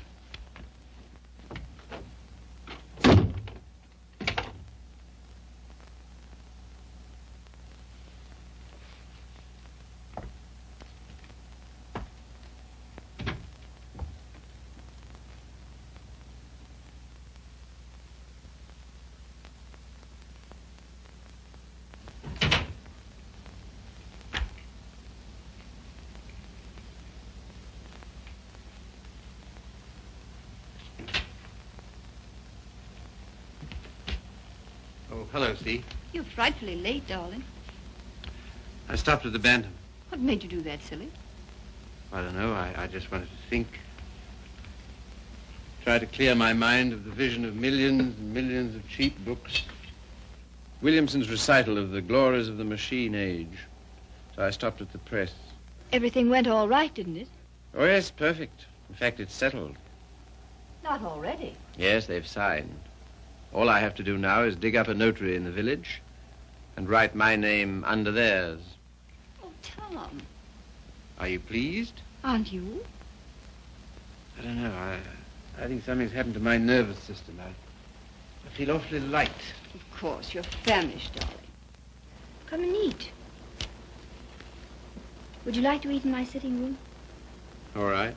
Oh, hello, Steve. You're frightfully late, darling. I stopped at the Bantam. What made you do that, silly? I don't know. I just wanted to think. Try to clear my mind of the vision of millions and millions of cheap books. Williamson's recital of the glories of the machine age. So I stopped at the press. Everything went all right, didn't it? Oh, yes, perfect. In fact, it's settled. Not already. Yes, they've signed. All I have to do now is dig up a notary in the village and write my name under theirs. Oh, Tom. Are you pleased? Aren't you? I don't know. I think something's happened to my nervous system. I feel awfully light. Of course, you're famished, darling. Come and eat. Would you like to eat in my sitting room? All right.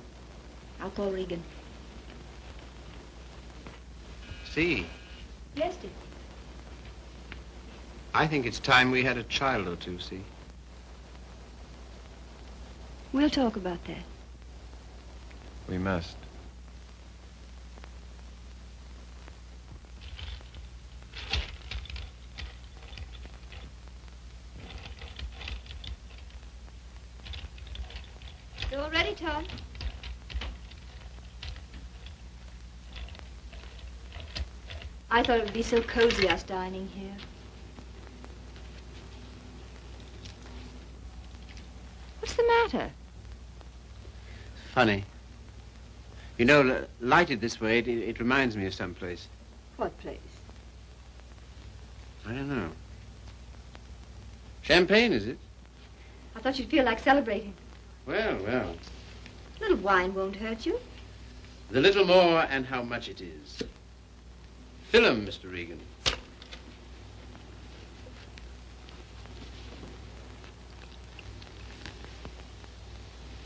I'll call Regan. See, Yes, dear. I think it's time we had a child or two, see? We'll talk about that. We must. You all ready, Tom? I thought it would be so cozy, us dining here. What's the matter? Funny. You know, lighted this way, it reminds me of some place. What place? I don't know. Champagne, is it? I thought you'd feel like celebrating. Well. A little wine won't hurt you. The little more and how much it is. Fill 'em, Mr. Regan.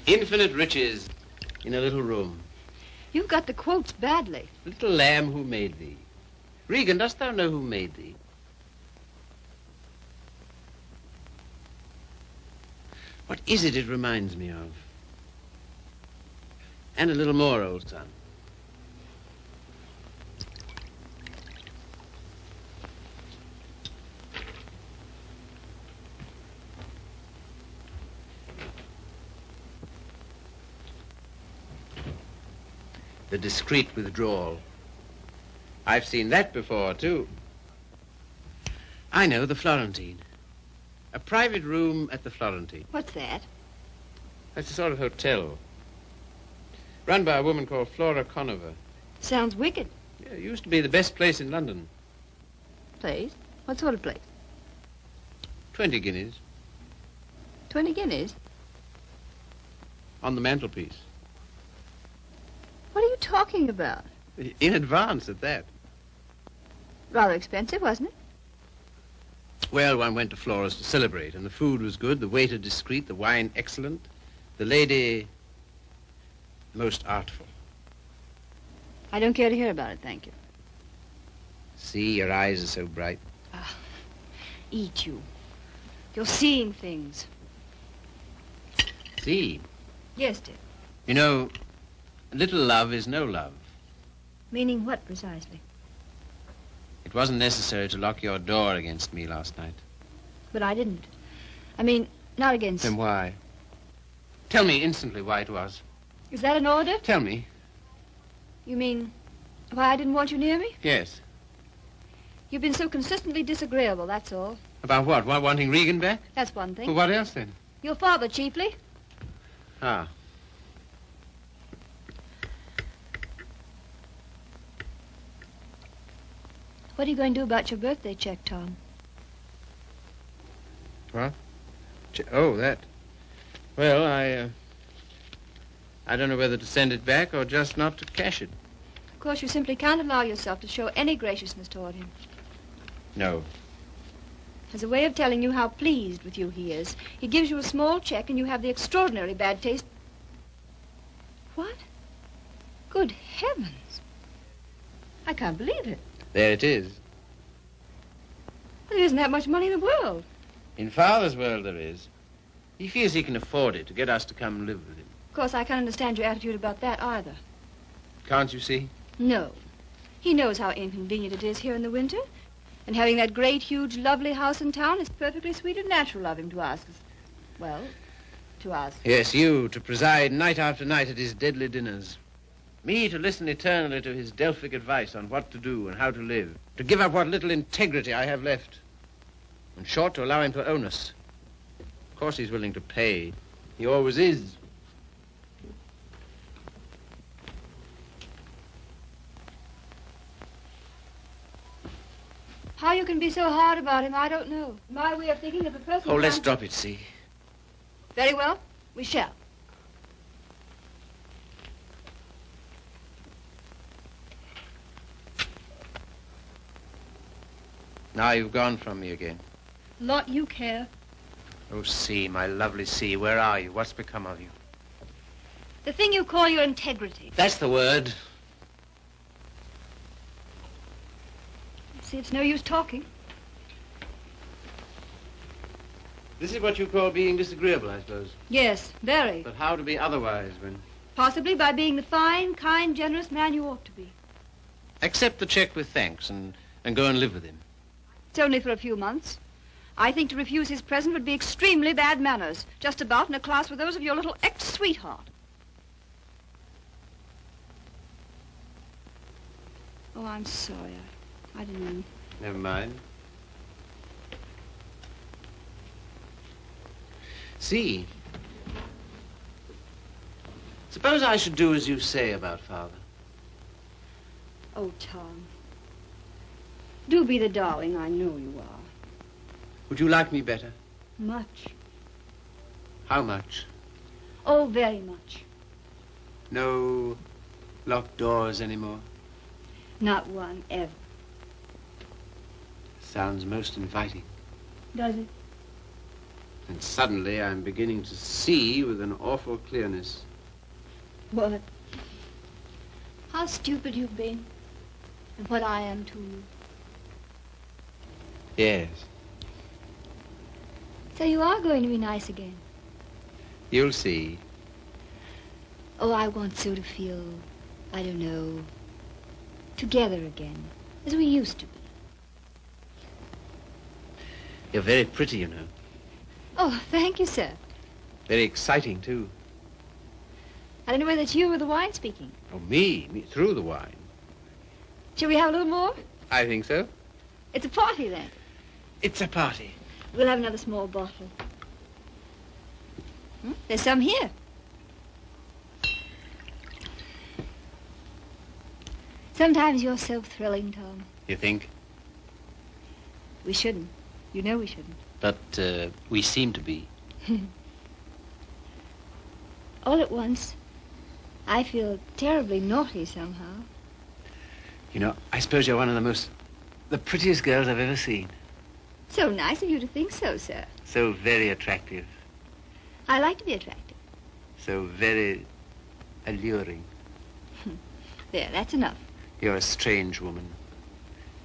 Infinite riches in a little room. You've got the quotes badly. Little lamb who made thee. Regan, dost thou know who made thee? What is it reminds me of? And a little more, old son. The discreet withdrawal. I've seen that before, too. I know, the Florentine. A private room at the Florentine. What's that? That's a sort of hotel. Run by a woman called Flora Conover. Sounds wicked. Yeah, it used to be the best place in London. Place? What sort of place? 20 guineas 20 guineas? on the mantelpiece. What are you talking about? In advance at that. Rather expensive, wasn't it? Well, one went to Flora's to celebrate, and the food was good, the waiter discreet, the wine excellent, the lady most artful. I don't care to hear about it, thank you. See, your eyes are so bright. Eat you. You're seeing things. See, Yes, dear. you know, little love is no love. Meaning what, precisely? It wasn't necessary to lock your door against me last night. But I didn't. I mean, not against... Then why? Tell me instantly why it was. Is that an order? Tell me. You mean why I didn't want you near me? Yes. You've been so consistently disagreeable, that's all. About what? Wanting Regan back? That's one thing. Well, what else then? Your father, chiefly. Ah. What are you going to do about your birthday check, Tom? What? Oh, that. Well, I don't know whether to send it back or just not to cash it. Of course, you simply can't allow yourself to show any graciousness toward him. No. As a way of telling you how pleased with you he is, he gives you a small check and you have the extraordinarily bad taste... What? Good heavens. I can't believe it. There it is. Well, there isn't that much money in the world. In Father's world there is. He feels he can afford it to get us to come and live with him. Of course, I can't understand your attitude about that either. Can't you see? No. He knows how inconvenient it is here in the winter. And having that great, huge, lovely house in town is perfectly sweet and natural of him to ask us. Well, to ask. Yes, you, to preside night after night at his deadly dinners. Me, to listen eternally to his Delphic advice on what to do and how to live. To give up what little integrity I have left. In short, to allow him to own us. Of course he's willing to pay. He always is. How you can be so hard about him, I don't know. My way of thinking of a person... Oh, let's drop it, see. Very well. We shall. Now you've gone from me again. Lot you care. Oh, C, my lovely C, where are you? What's become of you? The thing you call your integrity. That's the word. See, it's no use talking. This is what you call being disagreeable, I suppose. Yes, very. But how to be otherwise when... Possibly by being the fine, kind, generous man you ought to be. Accept the check with thanks and go and live with him. It's only for a few months. I think to refuse his present would be extremely bad manners, just about in a class with those of your little ex-sweetheart. Oh, I'm sorry. I didn't mean... Never mind. See, suppose I should do as you say about Father. Oh, Tom. Do be the darling I know you are. Would you like me better? Much. How much? Oh, very much. No locked doors anymore? Not one, ever. Sounds most inviting. Does it? And suddenly I'm beginning to see with an awful clearness. What? How stupid you've been. And what I am to you. Yes. So you are going to be nice again. You'll see. Oh, I want so to feel, I don't know, together again, as we used to be. You're very pretty, you know. Oh, thank you, sir. Very exciting, too. I don't know whether it's you or the wine speaking. Oh, me through the wine. Shall we have a little more? I think so. It's a party, then. It's a party. We'll have another small bottle. There's some here. Sometimes you're so thrilling, Tom. You think? We shouldn't. You know we shouldn't. But we seem to be. All at once, I feel terribly naughty somehow. You know, I suppose you're one of the prettiest girls I've ever seen. So nice of you to think so, sir. So very attractive. I like to be attractive. So very alluring. There, that's enough. You're a strange woman.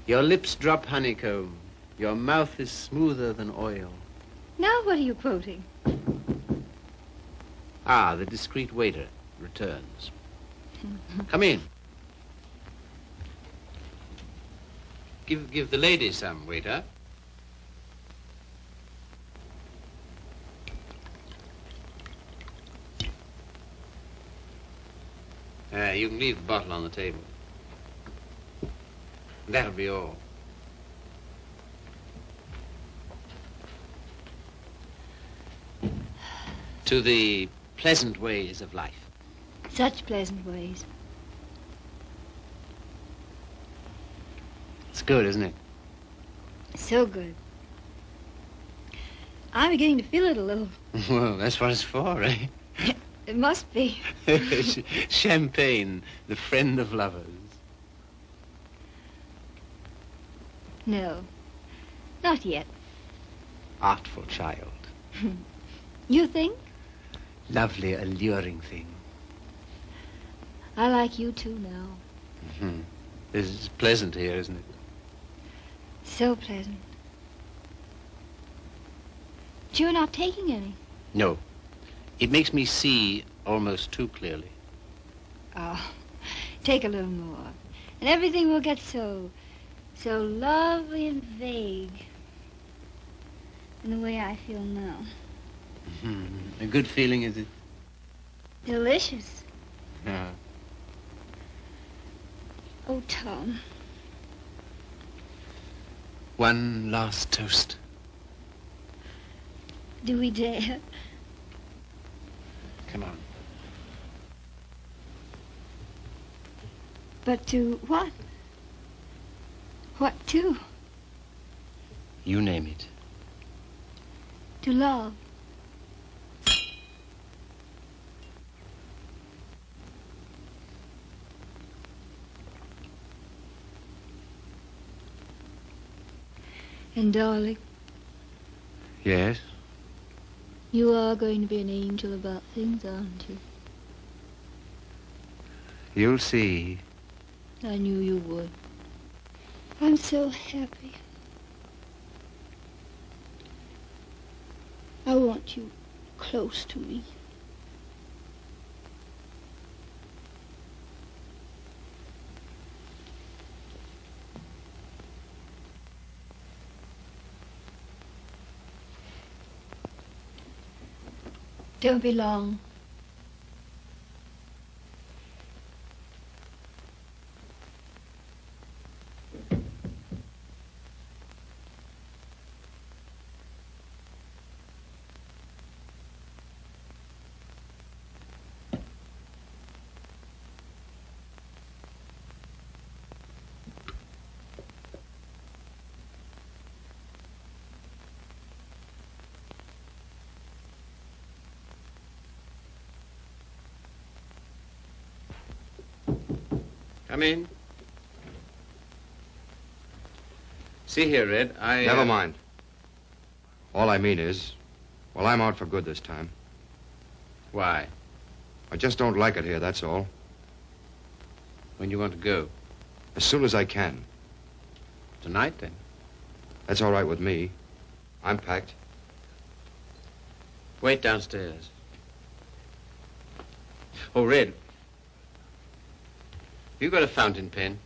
Your lips drop honeycomb. Your mouth is smoother than oil. Now what are you quoting? Ah, the discreet waiter returns. Come in. Give the lady some, waiter. You can leave the bottle on the table. That'll be all. To the pleasant ways of life. Such pleasant ways. It's good, isn't it? So good. I'm beginning to feel it a little. Well, that's what it's for, eh? It must be. Champagne, the friend of lovers. No, not yet. Artful child. You think? Lovely, alluring thing. I like you too now. Mm-hmm. This is pleasant here, isn't it? So pleasant. But you're not taking any. No. It makes me see almost too clearly. Oh, take a little more. And everything will get so lovely and vague. In the way I feel now. Mm-hmm. A good feeling, is it? Delicious. Yeah. Oh, Tom. One last toast. Do we dare? Come on. But to what? What to? You name it. To love. And darling, Yes? you are going to be an angel about things, aren't you? You'll see. I knew you would. I'm so happy. I want you close to me. Don't be long. Come in. See here, Red, Never mind. All I mean is, well, I'm out for good this time. Why? I just don't like it here, that's all. When do you want to go? As soon as I can. Tonight, then? That's all right with me. I'm packed. Wait downstairs. Oh, Red. Have you got a fountain pen?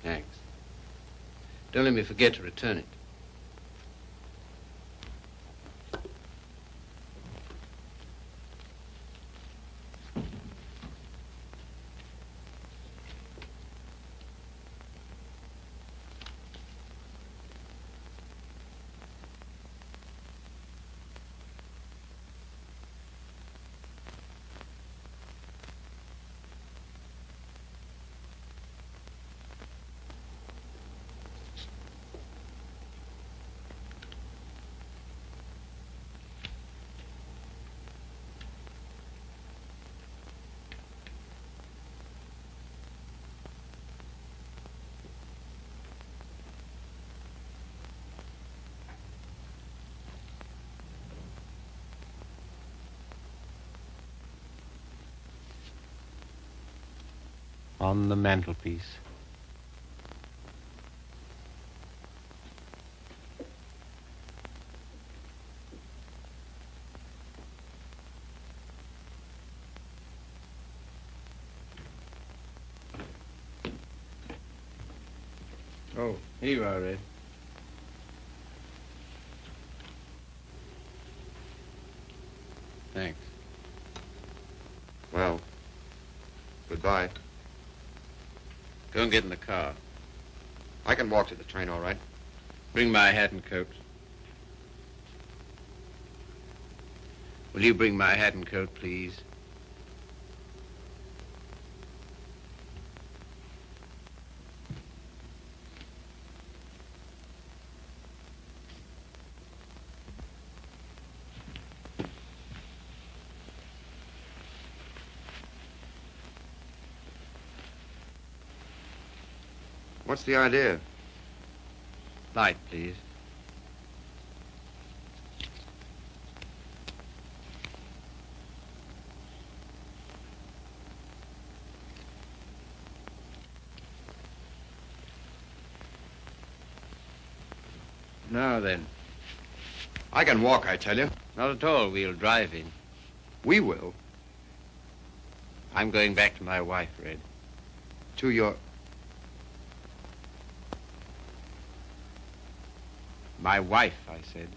Thanks. Don't let me forget to return it. on the mantelpiece. Oh, here you are, Red. Thanks. Well, goodbye. Go and get in the car. I can walk to the train, all right. Bring my hat and coat. Will you bring my hat and coat, please? What's the idea? Light, please. Now then. I can walk, I tell you. Not at all. We'll drive in. We will. I'm going back to my wife, Red. To your... My wife, I said.